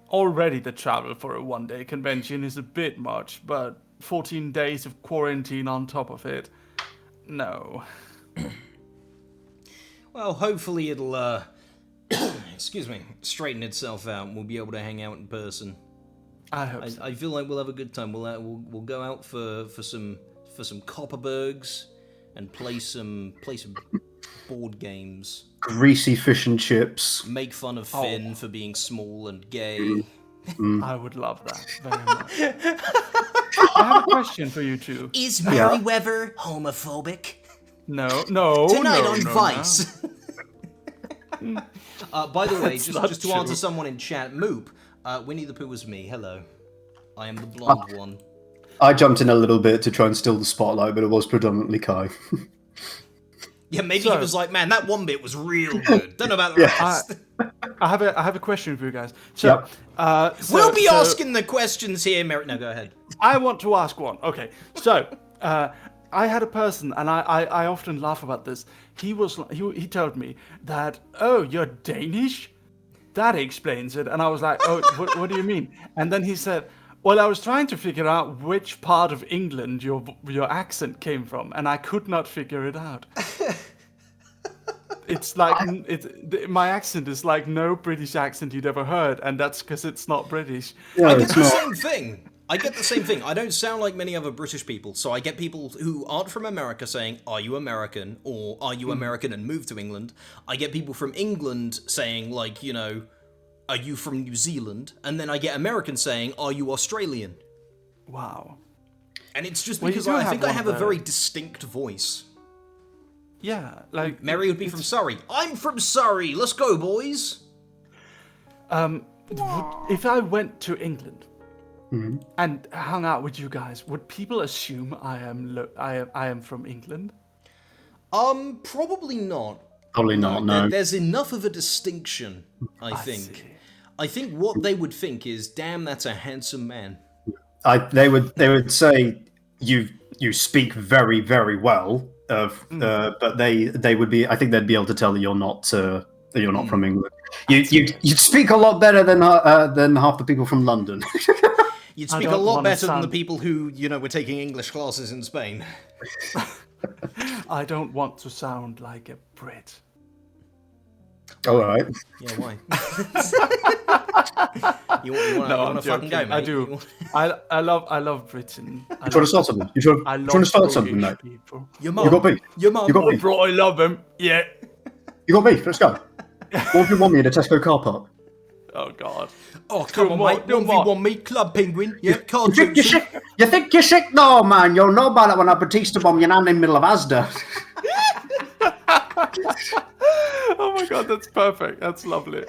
Already the travel for a one-day convention is a bit much, but 14 days of quarantine on top of it, no. Well, hopefully it'll, excuse me, straighten itself out and we'll be able to hang out in person. I hope so. I feel like we'll have a good time. We'll go out for some Copperbergs and play some board games. Greasy fish and chips. Make fun of Finn for being small and gay. I would love that very much. I have a question for you two. Is Merryweather homophobic? No. Tonight no, on no, Vice. By the way, That's not just to true. answer someone in chat, Moop, Winnie the Pooh was me. Hello. I am the blonde one. I jumped in a little bit to try and steal the spotlight, but it was predominantly Kai. Yeah, maybe he was like, man, that one bit was real good. Don't know about the rest. I have a question for you guys. So, We'll be asking the questions here, Merritt. No, go ahead. I want to ask one. Okay, so I had a person, and I often laugh about this. He told me that, oh, you're Danish? That explains it. And I was like, oh, what do you mean? And then he said, well, I was trying to figure out which part of England your accent came from, and I could not figure it out. It's like my accent is like no British accent you'd ever heard, and that's because it's not British. Yeah, I get it's the not. same thing. I get the same thing. I don't sound like many other British people, so I get people who aren't from America saying, are you American? Or are you American and moved to England? I get people from England saying, like, you know, are you from New Zealand? And then I get Americans saying, are you Australian? Wow. And it's just Well, you because do I have think I one have a there. very distinct voice. Yeah, like Mary would be from Surrey. I'm from Surrey. Let's go, boys. if I went to England and hung out with you guys, would people assume I am from England? Probably not. Probably not, no. There's enough of a distinction, I think. see. I think what they would think is, damn, that's a handsome man. They would say you speak very, very well, but they would be. I think they'd be able to tell that you're not from England. You speak a lot better than half the people from London. You'd I speak a don't lot wanna better than the sound- people who, were taking English classes in Spain. I don't want to sound like a Brit. All right. Yeah, why? you want I'm to fucking go, joking. mate? I do. I love Britain. Do you want to start something? Do you want to start something, mate? People. Your You got mum. beef. Your mum. You got beef. Bro, I love them. Yeah. You got beef. Let's go. What do you want me at a Tesco car park? Oh God. Oh, come on, Come on, mate. come 1v1 on. me, Club Penguin. Yeah, can't You think drink you're sick? You think you're sick? No, man. You'll know about it when I Batista bomb your hand in the middle of Asda. Oh my God, that's perfect. That's lovely.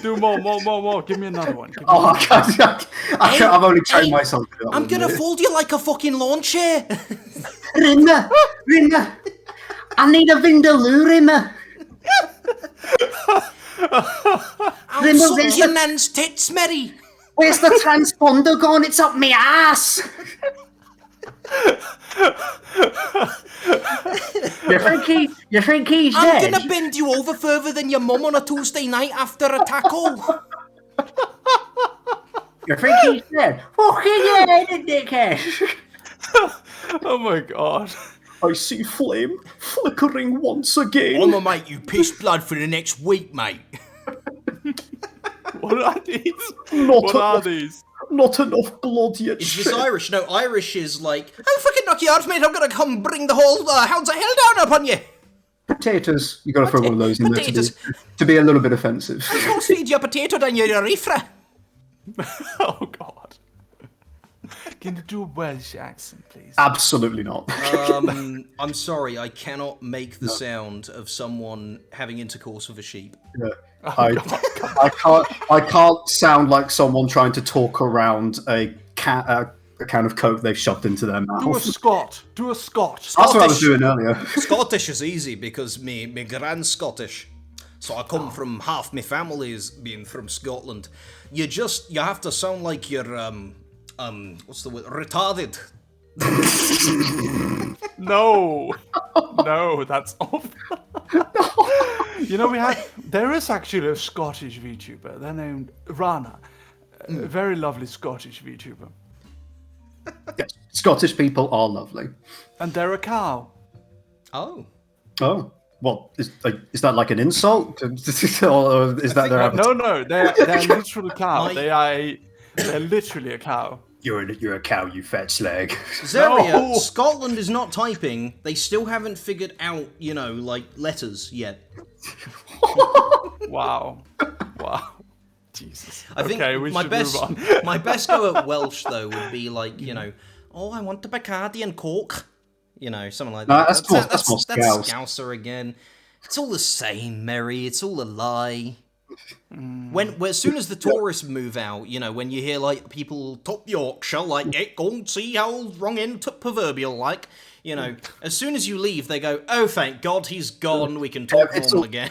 Do more. Give me another one. Give me Oh, another I can't. I've only trained myself to do that. I'm one, gonna mate. fold you like a fucking lawn chair. Rimmer. I need a Vindaloo Rimmer. I'll suck your nan's tits, Mary. Where's the transponder gone? It's up me ass. You think he's I'm dead? gonna bend you over further than your mum on a Tuesday night after a tackle. You think he's dead? Fucking yeah, dickhead! Oh my god. I see flame flickering once again. I'm gonna make you piss blood for the next week, mate. What are these? Not What are enough- these? Not enough blood yet. Is this Irish? No, Irish is like, I'm fucking knock you out, mate. I'm gonna come bring the whole hounds of hell down upon you. Potatoes. You got to throw one of those in there Potatoes. to be a little bit offensive. I'll feed you a potato down your urethra. Oh god. Can you do a Welsh accent, please? Absolutely not. I'm sorry, I cannot make the sound of someone having intercourse with a sheep. Yeah. I can't sound like someone trying to talk around a can of Coke they've shoved into their mouth. Do a Scot. Do a Scot. That's what I was Scottish. doing earlier. Scottish is easy because me grand's Scottish. So I come from half my family's being from Scotland. You have to sound like you're what's the word? Retarded. No. No, that's awful. You know, there is actually a Scottish VTuber. They're named Rana. A very lovely Scottish VTuber. Yes, Scottish people are lovely. And they're a cow. Oh. Oh, well, is that like an insult? Or is that their avatar? No, they're literally a cow. They're literally a cow. You're a cow, you fat slag. Zaria, No. Scotland is not typing. They still haven't figured out, like letters yet. Wow. Wow. Jesus. I think we my should best move on. my best go at Welsh though would be like, oh, I want a Bacardi and Coke. Something like that. That's more Scouse. Scouser again. It's all the same, Merry. It's all a lie. As soon as the tourists move out, when you hear like people top Yorkshire, like, hey, go and see how wrong end to proverbial, like, as soon as you leave, they go, oh, thank God he's gone. We can talk normal again.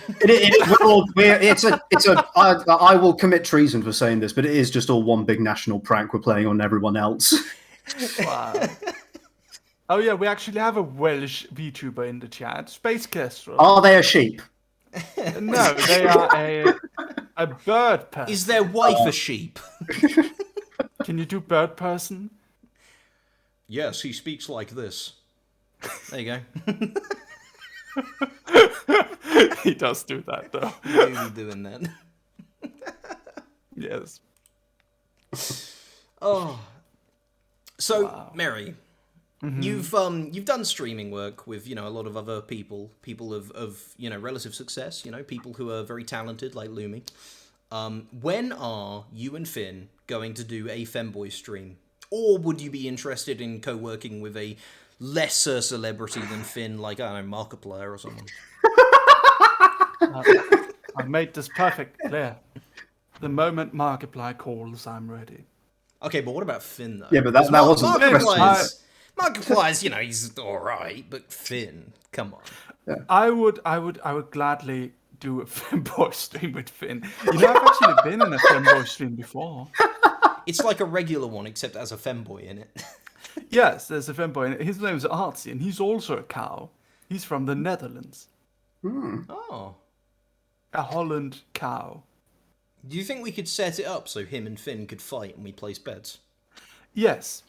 I will commit treason for saying this, but it is just all one big national prank we're playing on everyone else. Wow. Oh yeah, we actually have a Welsh VTuber in the chat. Space Kestrel. Are they a sheep? No, they are a bird person. Is their wife a sheep? Can you do bird person? Yes, he speaks like this. There you go. He does do that though. Really doing that. Yes. Oh. So, Mary, you've done streaming work with, a lot of other people of relative success, people who are very talented like Lumi. When are you and Finn going to do a femboy stream? Or would you be interested in co-working with a lesser celebrity than Finn, like, I don't know, Markiplier or someone? I made this perfect clear. The moment Markiplier calls, I'm ready. Okay, but what about Finn, though? Yeah, but that wasn't the question. Markiplier's, he's alright, but Finn, come on. Yeah. I would gladly do a femboy stream with Finn. I've actually been in a femboy stream before. It's like a regular one, except as a femboy in it. Yes, there's a femboy in it. His name's Artsy, and he's also a cow. He's from the Netherlands. Oh. A Holland cow. Do you think we could set it up so him and Finn could fight and we place bets? Yes.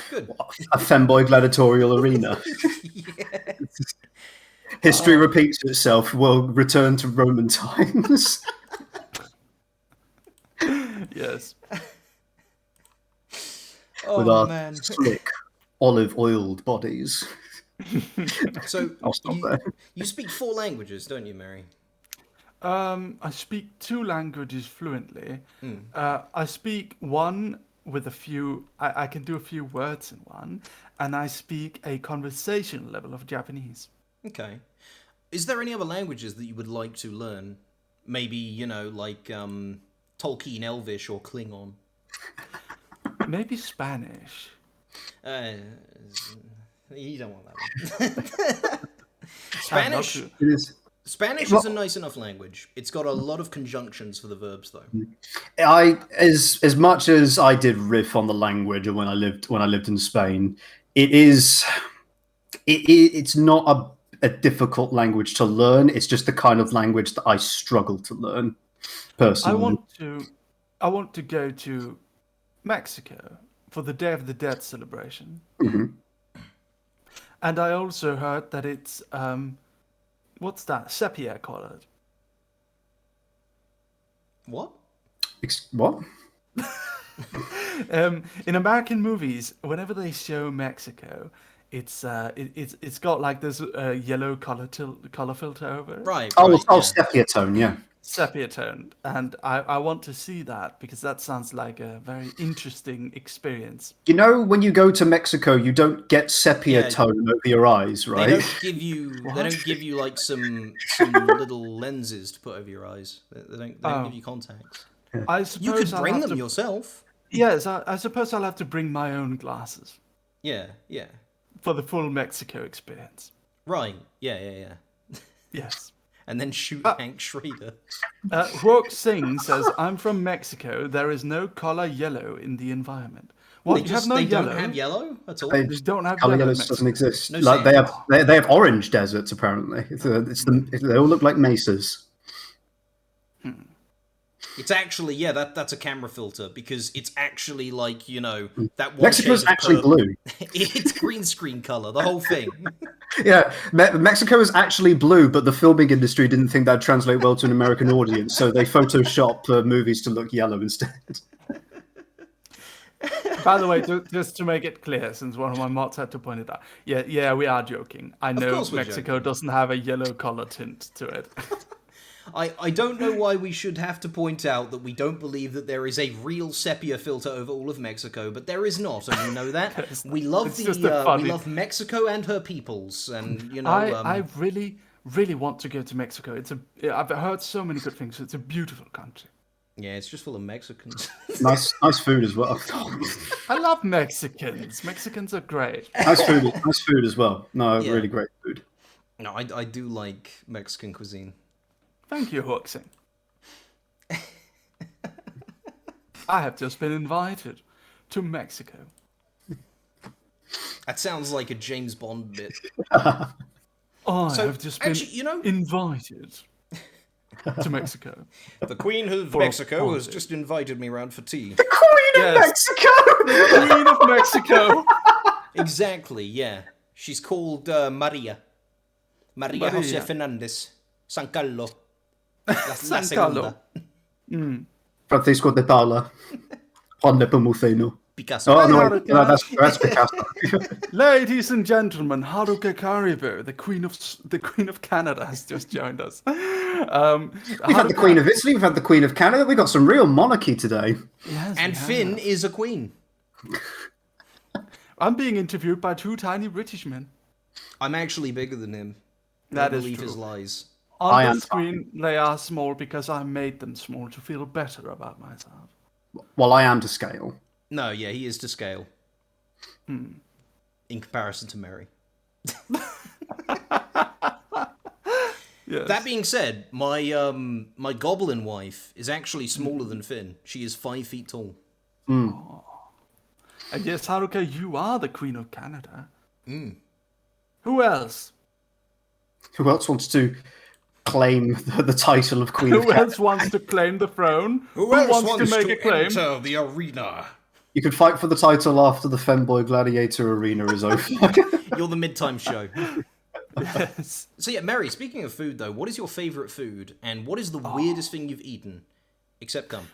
Good. A femboy gladiatorial arena. Yeah. History repeats itself. We'll return to Roman times. Yes. With our man. slick, olive-oiled bodies. So, I'll stop there. You speak 4 languages, don't you, Mary? I speak 2 languages fluently. I speak one with a few... I can do a few words in one. And I speak a conversational level of Japanese. Okay. Is there any other languages that you would like to learn? Maybe, like Tolkien Elvish or Klingon? Maybe Spanish. You don't want that one. Spanish. Spanish is a nice enough language. It's got a lot of conjunctions for the verbs, though. As much as I did riff on the language when I lived in Spain, it's not a difficult language to learn. It's just the kind of language that I struggle to learn personally. I want to go to Mexico for the Day of the Dead celebration. Mhm. And I also heard that it's what's that? Sepia colored. What? What? In American movies, whenever they show Mexico, it's got like this yellow color filter over it. Right. Oh, right, yeah. sepia tone, yeah. Sepia toned, and I want to see that because that sounds like a very interesting experience. You know, when you go to Mexico, you don't get sepia Yeah. tone over your eyes, right? They don't give you like some little lenses to put over your eyes. They don't give you contacts. I You suppose could I'll bring have them to, yourself. Yes, I suppose I'll have to bring my own glasses Yeah. Yeah. for the full Mexico experience. Right. Yeah. Yes. And then shoot Hank Schrader. Huok Singh says, "I'm from Mexico. There is no color yellow in the environment." What? You have no they yellow? don't have yellow at all. They don't have color yellow in yellows doesn't Mexico. exist. No Like sand. they have orange deserts apparently. They all look like mesas. It's actually that's a camera filter because it's actually like that one. Mexico's shade of actually purple. blue. It's green screen color, the whole thing. Yeah, Mexico is actually blue, but the filming industry didn't think that'd translate well to an American audience, so they Photoshop movies to look yellow instead. By the way, just to make it clear, since one of my mods had to point it out, yeah, we are joking. I know course we're Mexico doesn't have a yellow color tint to it. I don't know why we should have to point out that we don't believe that there is a real sepia filter over all of Mexico, but there is not, and you know that. We love it's we funny. love Mexico and her peoples, and I really, really want to go to Mexico. I've heard so many good things. It's a beautiful country. yeah, it's just full of Mexicans. Nice food as well. I love Mexicans. Mexicans are great. Nice food as well. No, Yeah. really great food. No, I do like Mexican cuisine. Thank you, Huxing. I have just been invited to Mexico. That sounds like a James Bond bit. I So, have just been actually, invited to Mexico. The Queen of For a Mexico has party. just invited me round for tea. Queen of Yes. Mexico! Queen of Mexico. Exactly, yeah. She's called Maria. Maria Jose Maria. Fernandez. San Carlo. La San segunda. Carlo. Francisco de Paula. Juan de Nepomuceno. Picasso. Oh, no, Haruka. no, that's Picasso. Ladies and gentlemen, Haruka Karibo, the Queen of Canada, has just joined us. We've had the Queen of Italy, we've had the Queen of Canada, we've got some real monarchy today. Yes, And we have. Finn is a queen. I'm being interviewed by two tiny British men. I'm actually bigger than him. That Don't is believe true. his lies. On I the am screen, they are small because I made them small to feel better about myself. Well, I am to scale. No, yeah, he is to scale. In comparison to Mary. Yes. That being said, my goblin wife is actually smaller than Finn. She is 5 feet tall. And yes, Haruka, you are the Queen of Canada. Who else? Who else wants to claim the title of Queen of Who Canada? else wants to claim the throne? Who wants to make a claim? enter the arena? You can fight for the title after the Femboy Gladiator Arena is over. You're the mid-time show. Yes. So yeah, Mary, speaking of food though, what is your favourite food? And what is the weirdest thing you've eaten? Except gum.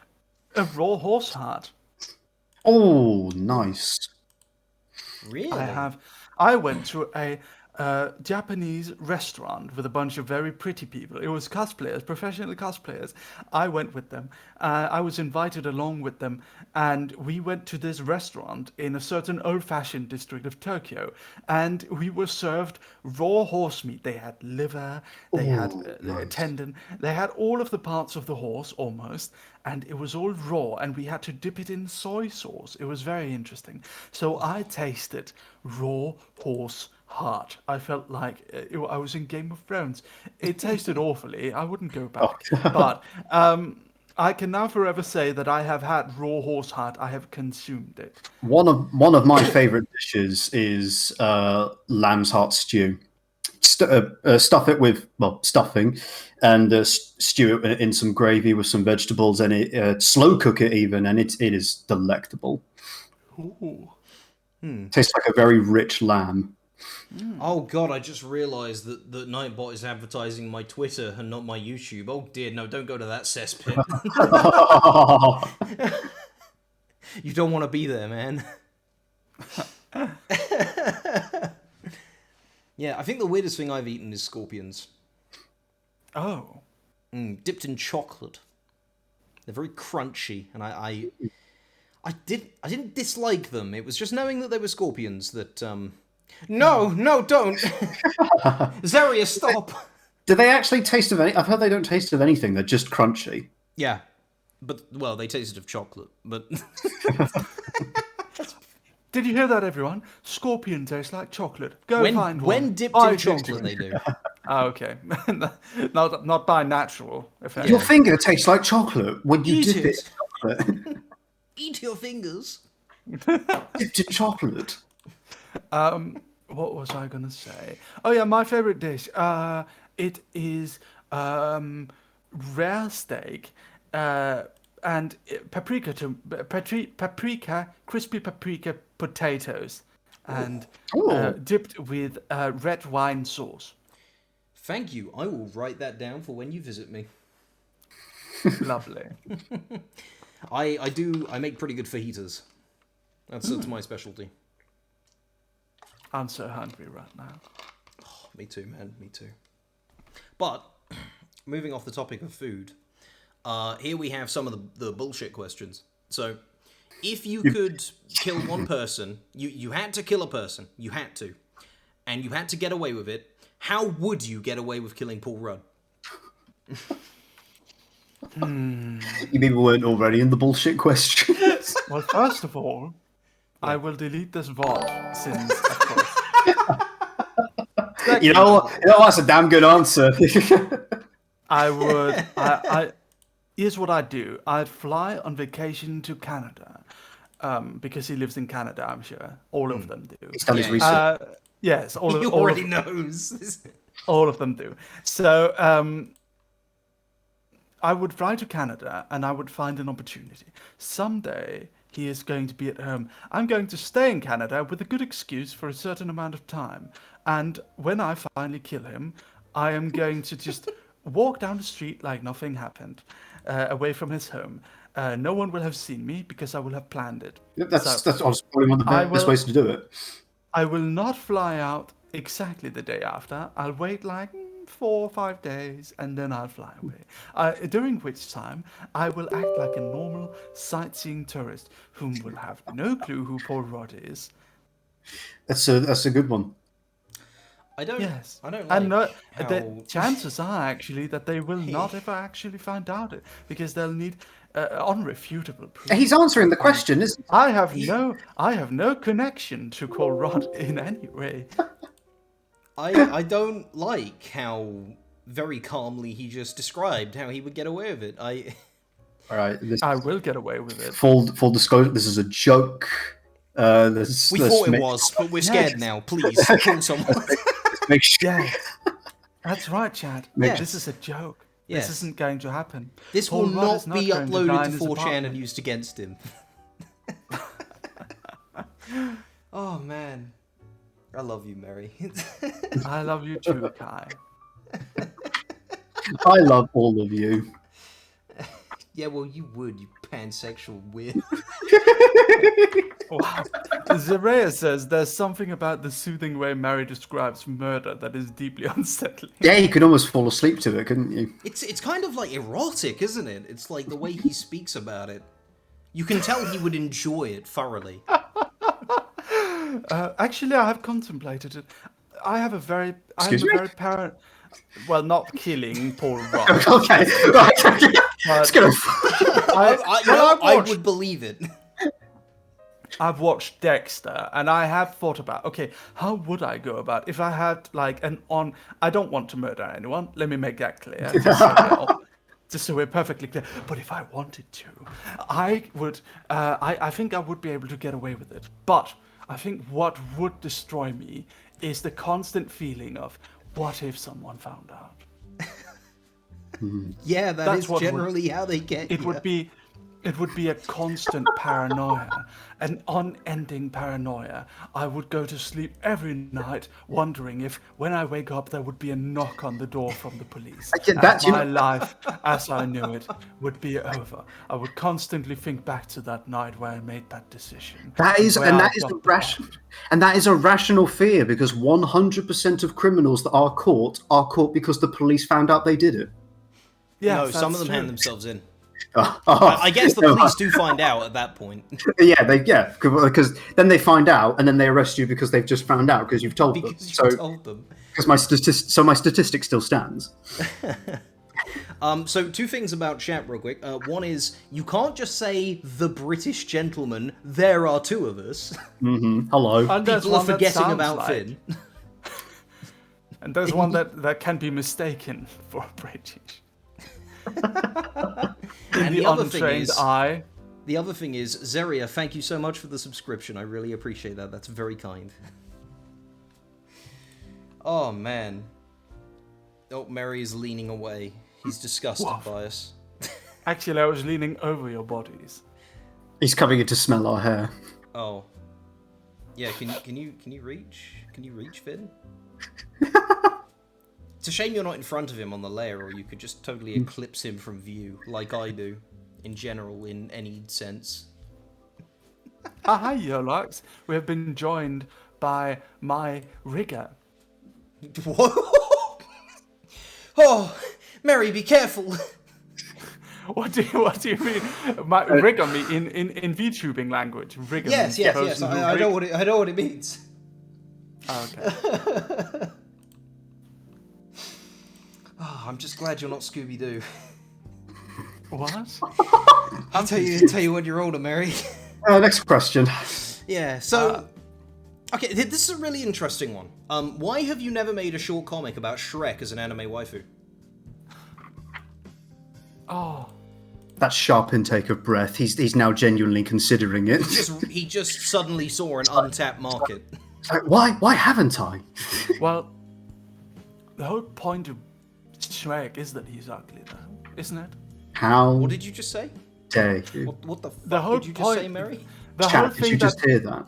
A raw horse heart. Oh, nice. Really? I went to a Japanese restaurant with a bunch of very pretty people. It was cosplayers, professional cosplayers. I went with them. I was invited along with them, and we went to this restaurant in a certain old-fashioned district of Tokyo, and we were served raw horse meat. They had liver, they had tendon, they had all of the parts of the horse almost, and it was all raw, and we had to dip it in soy sauce. It was very interesting. So I tasted raw horse heart. I felt like I was in Game of Thrones. It tasted awfully. I wouldn't go back. But I can now forever say that I have had raw horse heart. I have consumed it. One of my favorite dishes is lamb's heart stew. stuff it with stuffing, and stew it in some gravy with some vegetables, and slow cook it even, and it is delectable. Ooh. Tastes like a very rich lamb. Oh god, I just realised that Nightbot is advertising my Twitter and not my YouTube. Oh dear, no, don't go to that cesspit. You don't want to be there, man. Yeah, I think the weirdest thing I've eaten is scorpions. Oh. Dipped in chocolate. They're very crunchy, and I didn't dislike them. It was just knowing that they were scorpions that No, don't. Zaria, stop. Do they actually taste of any? I've heard they don't taste of anything. They're just crunchy. Yeah, but well, they tasted of chocolate. But Did you hear that, everyone? Scorpion tastes like chocolate. Go find one. when dipped I in think chocolate, they do. Oh, okay. not by natural. Your finger tastes like chocolate when you Eat dip it it. in chocolate. Eat your fingers. Dipped in chocolate. What was I gonna say? Oh yeah, my favorite dish. It is rare steak and crispy paprika potatoes, and dipped with red wine sauce. Thank you. I will write that down for when you visit me. Lovely. I make pretty good fajitas. That's my specialty. I'm so hungry right now. Oh, me too, man. Me too. But moving off the topic of food, here we have some of the bullshit questions. So, if you could kill one person, you had to kill a person, you had to, and you had to get away with it, how would you get away with killing Paul Rudd? You mean we weren't already in the bullshit questions? Well, first of all, I will delete this VOD since, of course. You know, that's a damn good answer. I would. Here's what I'd do. I'd fly on vacation to Canada, because he lives in Canada. I'm sure all of them do. He's done his research. Yes, He already knows. All of them do. So I would fly to Canada, and I would find an opportunity. Someday he is going to be at home. I'm going to stay in Canada with a good excuse for a certain amount of time. And when I finally kill him, I am going to just walk down the street like nothing happened, away from his home. No one will have seen me because I will have planned it. That's probably one of the best ways to do it. I will not fly out exactly the day after. I'll wait like 4 or 5 days, and then I'll fly away. During which time, I will act like a normal sightseeing tourist whom will have no clue who Paul Rudd is. That's a good one. I don't like And how... the chances are actually that they will not ever actually find out it, because they'll need unrefutable proof. He's answering the question, isn't he? I have no connection to Paul Rudd in any way. I don't like how very calmly he just described how he would get away with it. All right, I will get away with it. Full disclosure, this is a joke. We thought it was, but we're scared now. Please, kill someone. Make sure. Yeah, that's right, Chad. Yes. This is a joke. Yes. This isn't going to happen. This Paul will Rudd not is be going to die uploaded in to his 4chan and apartment. used against him. Oh, man. I love you, Mary. I love you too, Kai. I love all of you. Yeah, well, you would, you pansexual weird. Wow. Zaria says there's something about the soothing way Mary describes murder that is deeply unsettling. Yeah, you could almost fall asleep to it, couldn't you? It's kind of like erotic, isn't it? It's like the way he speaks about it. You can tell he would enjoy it thoroughly. Actually, I have contemplated it. I have a very parent. Well, not killing Paul Rudd. Okay, right. It's gonna. I would believe it. I've watched Dexter, and I have thought about, okay, how would I go about if I had like I don't want to murder anyone. Let me make that clear. Just so we're perfectly clear. But if I wanted to, I would. I think I would be able to get away with it. But I think what would destroy me is the constant feeling of, what if someone found out? Yeah, That's is what generally how they get It you. would be a constant paranoia, an unending paranoia. I would go to sleep every night wondering if, when I wake up, there would be a knock on the door from the police. Yeah, that's, And my life, as I knew it, would be over. I would constantly think back to that night where I made that decision. that is where I got the rational, and that is a rational fear, because 100% of criminals that are caught because the police found out they did it. Yes, No, some of that's them hand true. themselves in. Oh, I guess the police do find out at that point. yeah, because then they find out, and then they arrest you because they've just found out because you've told them. Because So, you told them. because my statistic still stands. So two things about chat real quick. One is, you can't just say the British gentleman, there are two of us. Hello. And there's People are one that forgetting sounds about like- Finn. And there's one that can be mistaken for British. And the the other thing untrained is, eye. the other thing is, Zeria, thank you so much for the subscription. I really appreciate that. That's very kind. Oh, man. Oh, Mary is leaning away. He's disgusted Woof. by us. Actually, I was leaning over your bodies. He's coming in to smell our hair. Oh. Yeah, can you reach? Can you reach, Finn? It's a shame you're not in front of him on the layer, or you could just totally eclipse him from view, like I do, in general, in any sense. Hi, Yolux. We have been joined by my rigger. What? Oh, Mary, be careful. What do you mean? My rigger me in VTubing language. Rigger Yes, means yes, the yes. person who I know what it means. Oh, okay. Oh, I'm just glad you're not Scooby Doo. What? I'll tell you when you're older, Mary. Next question. Yeah. So, okay, this is a really interesting one. Why have you never made a short comic about Shrek as an anime waifu? Oh, That sharp intake of breath. He's now genuinely considering it. He just suddenly saw an untapped market. It's like, why haven't I? well, the whole point of Shrek is that he's ugly, though, isn't it? How What did you just say? dare you? What the fuck The whole did you just point. say, Mary? The whole Chat, did thing you that just hear that?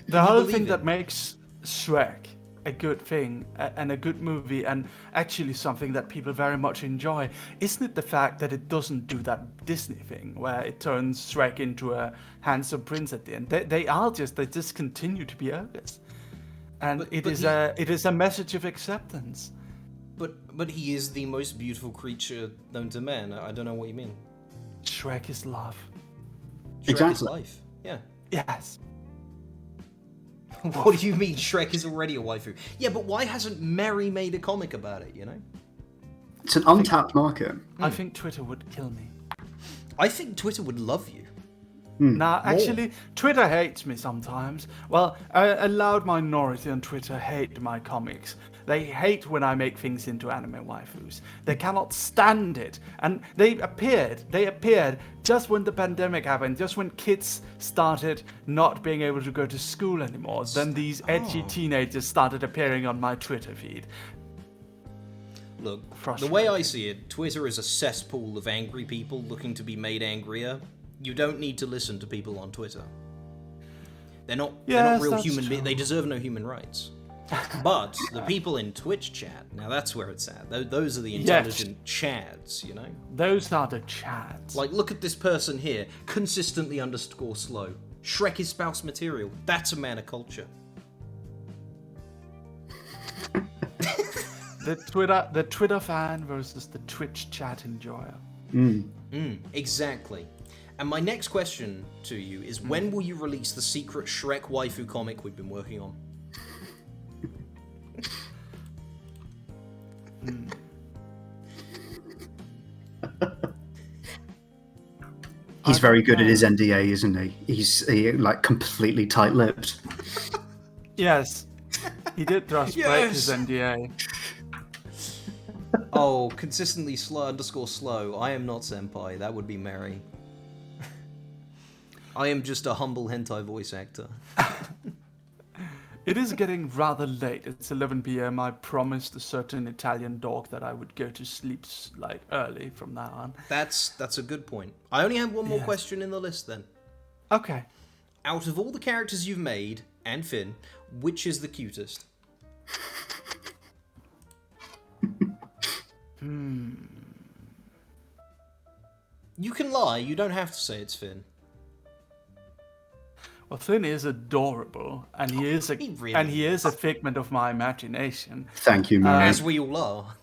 the whole believe thing it? that makes Shrek a good thing and a good movie and actually something that people very much enjoy, isn't it the fact that it doesn't do that Disney thing where it turns Shrek into a handsome prince at the end? They just continue to be ogres, and But it he- is a message of acceptance. But he is the most beautiful creature known to man. I don't know what you mean. Shrek is love. Shrek is Exactly. life. Yeah. Yes. What do you mean Shrek is already a waifu? Yeah, but why hasn't Mary made a comic about it, you know? It's an untapped market. I think Twitter would kill me. I think Twitter would love you. Nah, actually, Twitter hates me sometimes. Well, a loud minority on Twitter hate my comics. They hate when I make things into anime waifus. They cannot stand it. And they appeared just when the pandemic happened, just when kids started not being able to go to school anymore. Then these edgy teenagers started appearing on my Twitter feed. Look, the Frustrating. way I see it, Twitter is a cesspool of angry people looking to be made angrier. You don't need to listen to people on Twitter. They're not Yes, real that's human true. beings. They deserve no human rights. But the people in Twitch chat, now that's where it's at. Those are the intelligent chads, you know? Those are the chads. Like, look at this person here, consistently _ slow. Shrek is spouse material. That's a man of culture. the Twitter fan versus the Twitch chat enjoyer. Exactly. And my next question to you is, when will you release the secret Shrek waifu comic we've been working on? He's very good at his NDA, isn't he? He's like completely tight-lipped. Yes, he did just break his Yes. NDA. Oh, consistently slow _ slow. I am not senpai. That would be Mary. I am just a humble hentai voice actor. It is getting rather late. It's 11 p.m. I promised a certain Italian dog that I would go to sleep like early from now on. That's a good point. I only have one more Yes. question in the list then. Okay. Out of all the characters you've made, and Finn, which is the cutest? You can lie, you don't have to say it's Finn. Well, Finn is adorable, and he is a He really and he is a figment of my imagination, Thank you, Mary. As we all are.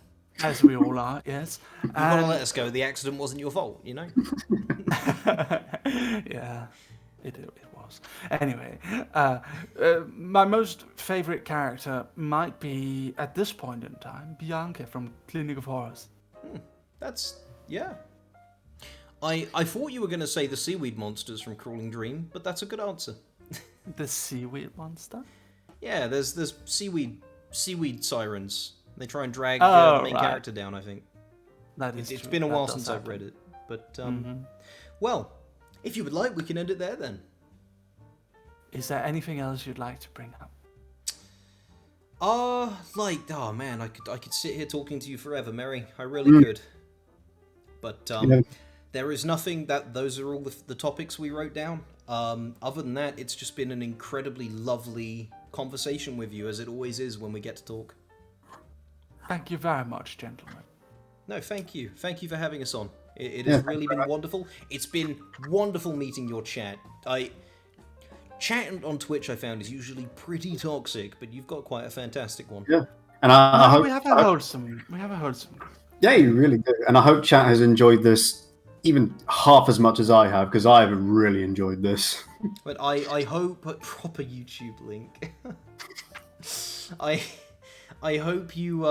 as we all are. Yes. You gotta let us go, the accident wasn't your fault, you know? Yeah, it was. Anyway, my most favorite character might be, at this point in time, Bianca from Clinic of Horrors. That's... yeah. I thought you were gonna say the seaweed monsters from Crawling Dream, but that's a good answer. The seaweed monster? Yeah, there's seaweed sirens. They try and drag Oh, the main right. character down, I think. That is It's true. been a That while does since I've happen. read it. But, well, if you would like, we can end it there then. Is there anything else you'd like to bring up? Oh man, I could sit here talking to you forever, Mary. I really could. But, Yeah. there is nothing those are all the topics we wrote down. Other than that, it's just been an incredibly lovely conversation with you, as it always is when we get to talk. Thank you very much, gentlemen. No, thank you. Thank you for having us on. It Yeah, has really been wonderful. It's been wonderful meeting your chat. Chat on Twitch I found is usually pretty toxic, but you've got quite a fantastic one. Yeah. And I hope. We have a wholesome. Yeah, you really do. And I hope chat has enjoyed this even half as much as I have, because I have really enjoyed this. But I hope a proper YouTube link. I hope you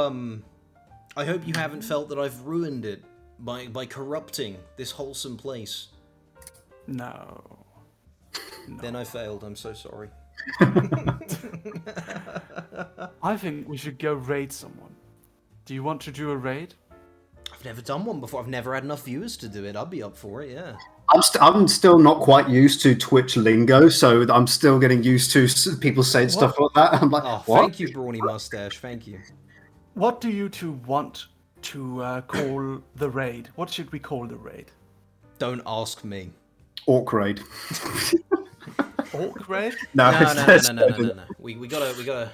haven't felt that I've ruined it by corrupting this wholesome place. No. Then I failed. I'm so sorry. I think we should go raid someone. Do you want to do a raid? I've never done one before. I've never had enough viewers to do it. I'd be up for it, yeah. I'm still not quite used to Twitch lingo, so I'm still getting used to people saying stuff like that. I'm like, Oh, what? thank you, Brawny Mustache. Thank you. What do you two want to call the raid? What should we call the raid? Don't ask me. Orc raid. Orc raid? No. it's- We gotta.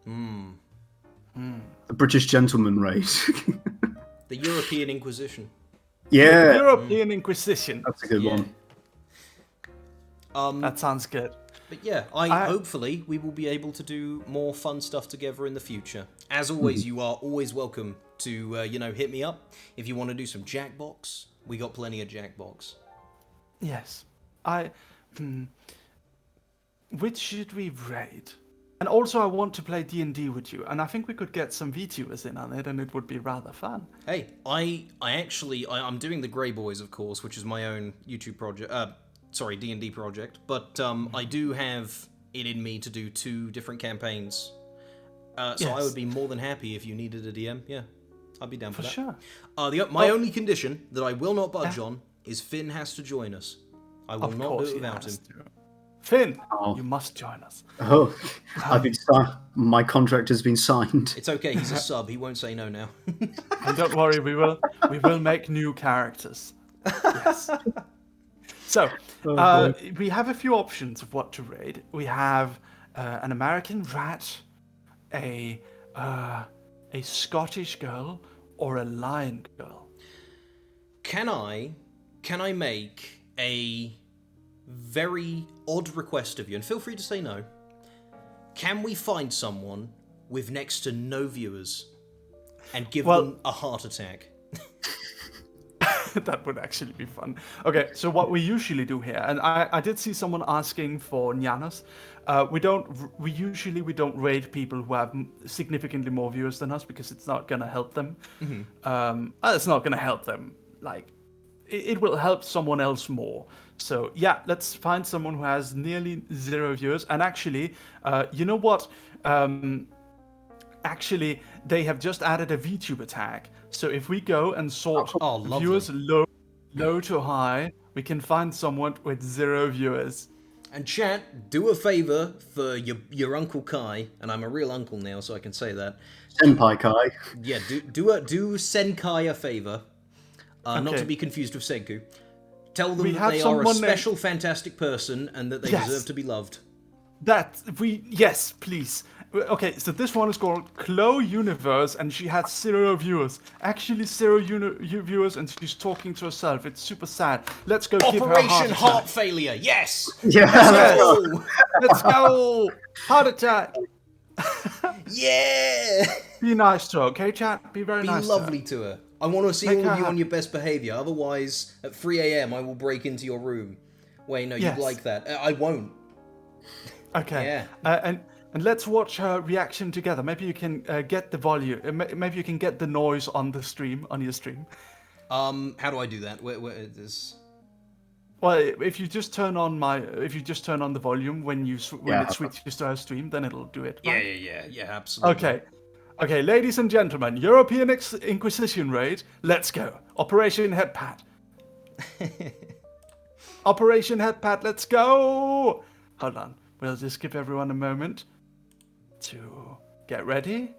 The British gentleman raid. The European Inquisition. Yeah, European Inquisition. that's a good one. That sounds good. But yeah, hopefully we will be able to do more fun stuff together in the future. As always, you are always welcome to hit me up if you want to do some Jackbox. We got plenty of Jackbox. Yes. Which should we raid? And also I want to play D&D with you, and I think we could get some VTubers in on it, and it would be rather fun. Hey, I'm doing the Grey Boys, of course, which is my own YouTube project. D&D project. But I do have it in me to do 2 different campaigns. So I would be more than happy if you needed a DM. Yeah, I'd be down for that. Sure. My only condition that I will not budge on is Finn has to join us. I will not do it he without him. has to. Finn, Oh. you must join us. Oh, I've been my contract has been signed. It's okay, he's a sub, he won't say no now. And don't worry, we will make new characters. Yes. So, we have a few options of what to raid. We have an American rat, a Scottish girl, or a lion girl. Can I make a very odd request of you, and feel free to say no. Can we find someone with next to no viewers and give them a heart attack? That would actually be fun. Okay, so what we usually do here, and I did see someone asking for Nyanas. We usually don't raid people who have significantly more viewers than us, because it's not gonna help them. It's not gonna help them. Like, it will help someone else more. So yeah, let's find someone who has nearly 0 viewers. And actually, you know what? Actually, they have just added a VTuber tag. So if we go and sort lovely. viewers low to high, we can find someone with 0 viewers. And chat, do a favor for your Uncle Kai, and I'm a real uncle now, so I can say that. Senpai Kai. Yeah, do Senkai a favor. Not Okay. to be confused with Senku. Tell them We that have they are a someone special, fantastic person, and that they Yes. deserve to be loved. Yes, please. Okay, so this one is called Chloe Universe, and she had 0 viewers. Actually, 0 viewers, and she's talking to herself. It's super sad. Let's go give her a Operation heart Heart attack. Failure. Yes. Yeah. Yes. Let's go! Heart attack! Yeah. Be nice to her, okay, chat? Be very Be nice lovely to her. I want to see Make all her of you on happy. your best behavior. Otherwise, at 3 a.m., I will break into your room. Wait, no, Yes. you'd like that. I won't. to her. Okay. Yeah. And let's watch her reaction together. Maybe you can get the volume. Maybe you can get the noise on the stream, on your stream. How do I do that? Where is... Well, if you just turn on the volume when it switches to her stream, then it'll do it. Right? Yeah, absolutely. Okay, ladies and gentlemen, European Inquisition raid. Let's go. Operation Head Pat. Operation Head Pat. Let's go. Hold on. We'll just give everyone a moment to get ready.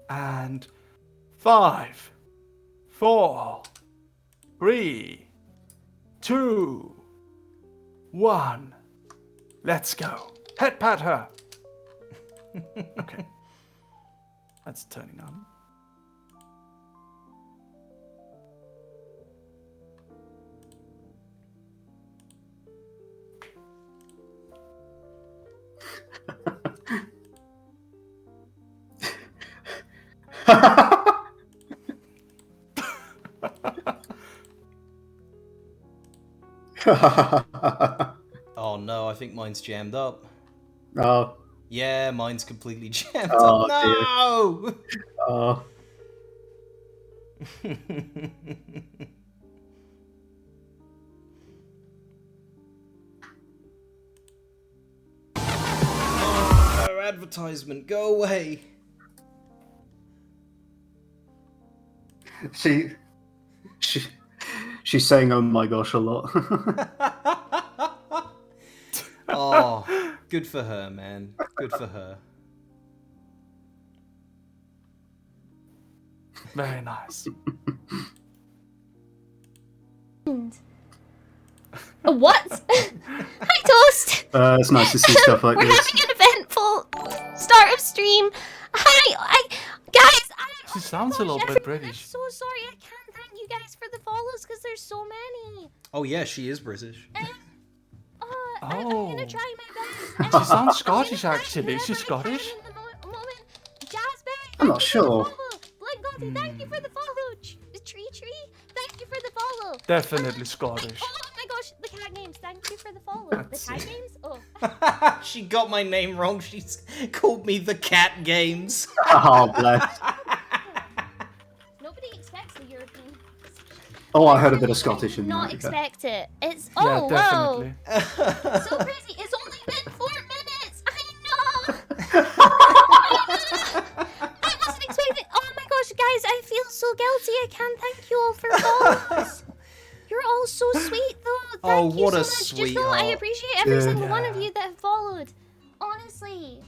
And 5, 4, 3, 2, 1. Let's go. Head pat her. Okay. That's turning on. Oh no, I think mine's jammed up. Oh. Yeah, mine's completely jammed Oh, up. No! Oh. No, advertisement, go away. She's saying "Oh my gosh" a lot. Oh, good for her, man. Good for her. Very nice. What? Hi, Toast. It's nice to see stuff like We're this. having an eventful start of stream. Hi, guys. She sounds a little bit I'm British. so sorry. I can't thank you guys for the follows because there's so many. Oh yeah, she is British. I'm gonna try my best. She sounds Scottish, actually. She's Scottish? I'm not sure. Blood thank you for the follow. Tree, thank you for the follow. Definitely Scottish. Oh my gosh, the cat games, thank you for the follow. That's The cat it. games? Oh. She got my name wrong. She's called me the Cat Games. Oh, bless. Nobody expects the European. Oh, I heard a bit of Scottish in Not there. expect it. It's Yeah, oh definitely. whoa. So crazy. It's only been 4 minutes. I know. I wasn't expecting. Oh my gosh, guys, I feel so guilty. I can't thank you all for follows. You're all so sweet, though. Thank you what so a much. sweetheart. Just know I appreciate every Yeah. single one of you that have followed. Honestly,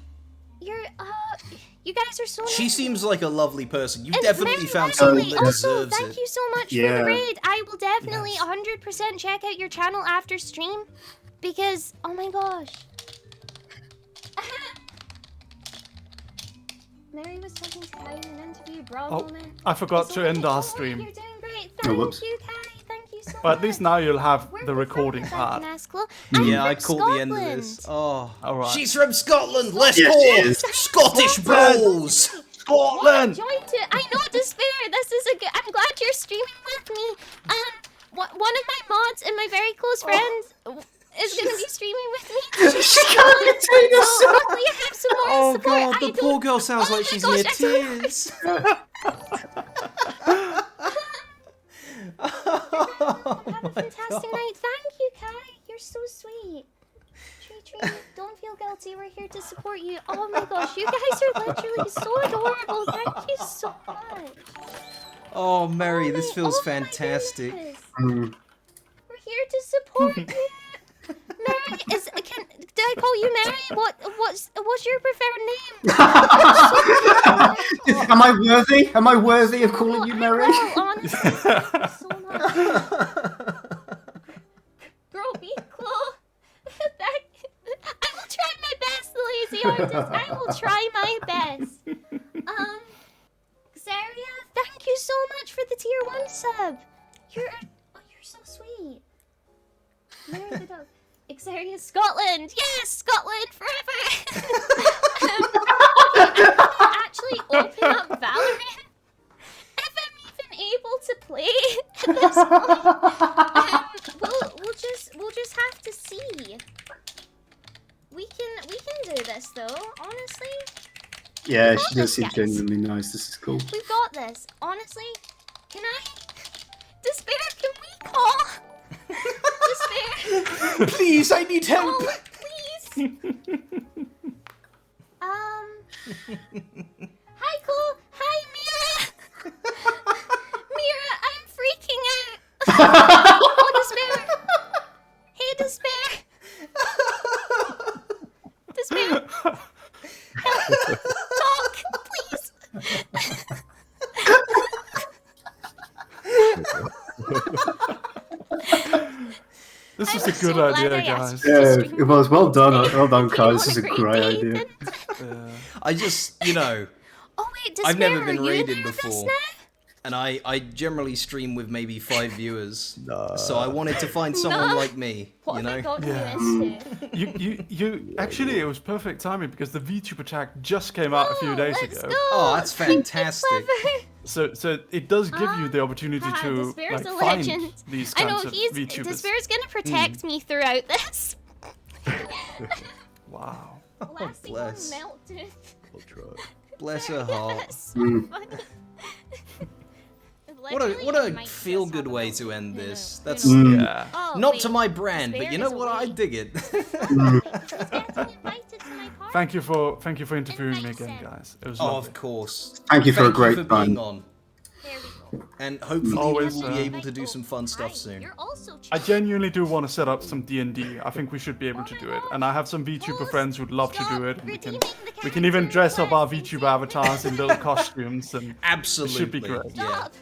you guys are so. She nice. seems like a lovely person. You've And definitely found Merryweather, someone that also, deserves thank it. you so much for Yeah. the raid. I will definitely 100% check out your channel after stream because, oh my gosh. Mary was talking to Kai in an interview. Bra Oh, moment. I forgot It's to only- end our oh, stream. You're doing great. Oh, Thank whoops. you, Kai. Thank you so much. But at least now you'll have Where the are we from? recording Thank part. you, Nasclo. I'm Yeah, from I caught the end of Scotland. this. Oh, Alright. she's from Scotland. Let's Yes, go. she is. Scottish bros. Scotland! Joy to I know despair. This is a good. I'm glad you're streaming with me. One of my mods and my very close friends is gonna be streaming with me. She can't contain So herself. hopefully I have some more Oh support. god, the I poor don't- girl sounds Oh like my she's gosh, near I don't know. tears. Have a fantastic night. Thank you, Kai. You're so sweet. Tree, don't feel guilty. We're here to support you. Oh my gosh, you guys are literally so adorable. Thank you so much. Oh, Mary, this Oh feels my fantastic. goodness. Mm. We're here to support you. Mary did I call you Mary? What's your preferred name? Am I worthy? Am I worthy of calling you Mary? I know, honestly, thank you so much. Girl, be cool. I will try my best, the lazy artist. I will try my best. Xaria, thank you so much for the tier 1 sub. You're so sweet. Mary the dog. Xaria, Scotland. Yes, Scotland forever. Actually, open up Valorant. If I'm even able to play at this point, we'll just have to see. We can do this though, honestly. Yeah, she does seem genuinely nice. This is cool. We've got this. Honestly, can I? Despair, can we call? Despair. Please, I need help. Oh, please. Hi, Cole. Hi, Mira. Mira, I'm freaking out. Oh, Despair. Hey, Despair. Despair. Talk, please. This is a good idea, guys. Yeah, it was well done. Well done, guys. This is a great idea. I just, Oh wait, Despair, I've never been are you raided nervous before. now? And I generally stream with maybe 5 viewers. So I wanted to find someone like me, What you know? have I got Yeah. you You actually, it was perfect timing because the VTube attack just came out a few days Let's ago. go. Oh, that's fantastic. So it does give you the opportunity to Despair's like a find legend. these I know kinds of VTubers. Despair's gonna protect me throughout this. Wow. Lasting bless. on meltdown. I'll try. Bless her heart. That's so funny. What Literally, I a might feel just good have a way moment. to end Who this. knows? That's Who knows? Yeah. Oh, not wait, to my brand, but Despair you know is what? I away. dig it. He's getting invited to my party. Thank you for interviewing me again, guys. It was Oh, lovely. of course. Thank you for a great being time. on. There we go. And hopefully Always, we'll be uh, able to do some fun stuff Hi, soon. You're also I chat. genuinely do want to set up some D&D. I think we should be able to do it. And I have some VTuber friends who'd love to do it. We can even dress up our VTuber avatars in little costumes, and Absolutely. it should be great. Yeah. Stop.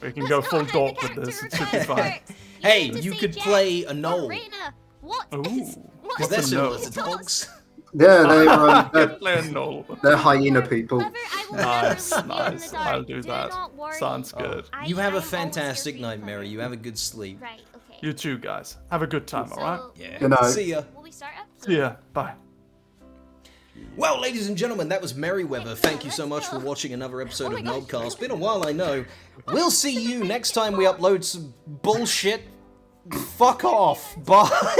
We can That's go not full how the dork with character this. It should be fun. works. Hey, need to you say could Jack play a or knoll. Reina. What Ooh. is- what Because What's they're a similar knoll? to dogs. Yeah, Play a null. they're hyena people. Clever, I will Nice, never leave you in nice. the dark. I'll do that. Not worry. Sounds good. You have I a am always fantastic here for you, night, Mary. Clever. You have a good sleep. Right, okay. You too, guys. Have a good time, alright? Yeah. Good night. See ya. Will we start up? See ya. Bye. Well, ladies and gentlemen, that was Merryweather. Thank you so much for watching another episode of Knobcast. Been a while, I know. We'll see you next time we upload some bullshit. Fuck off. Bye.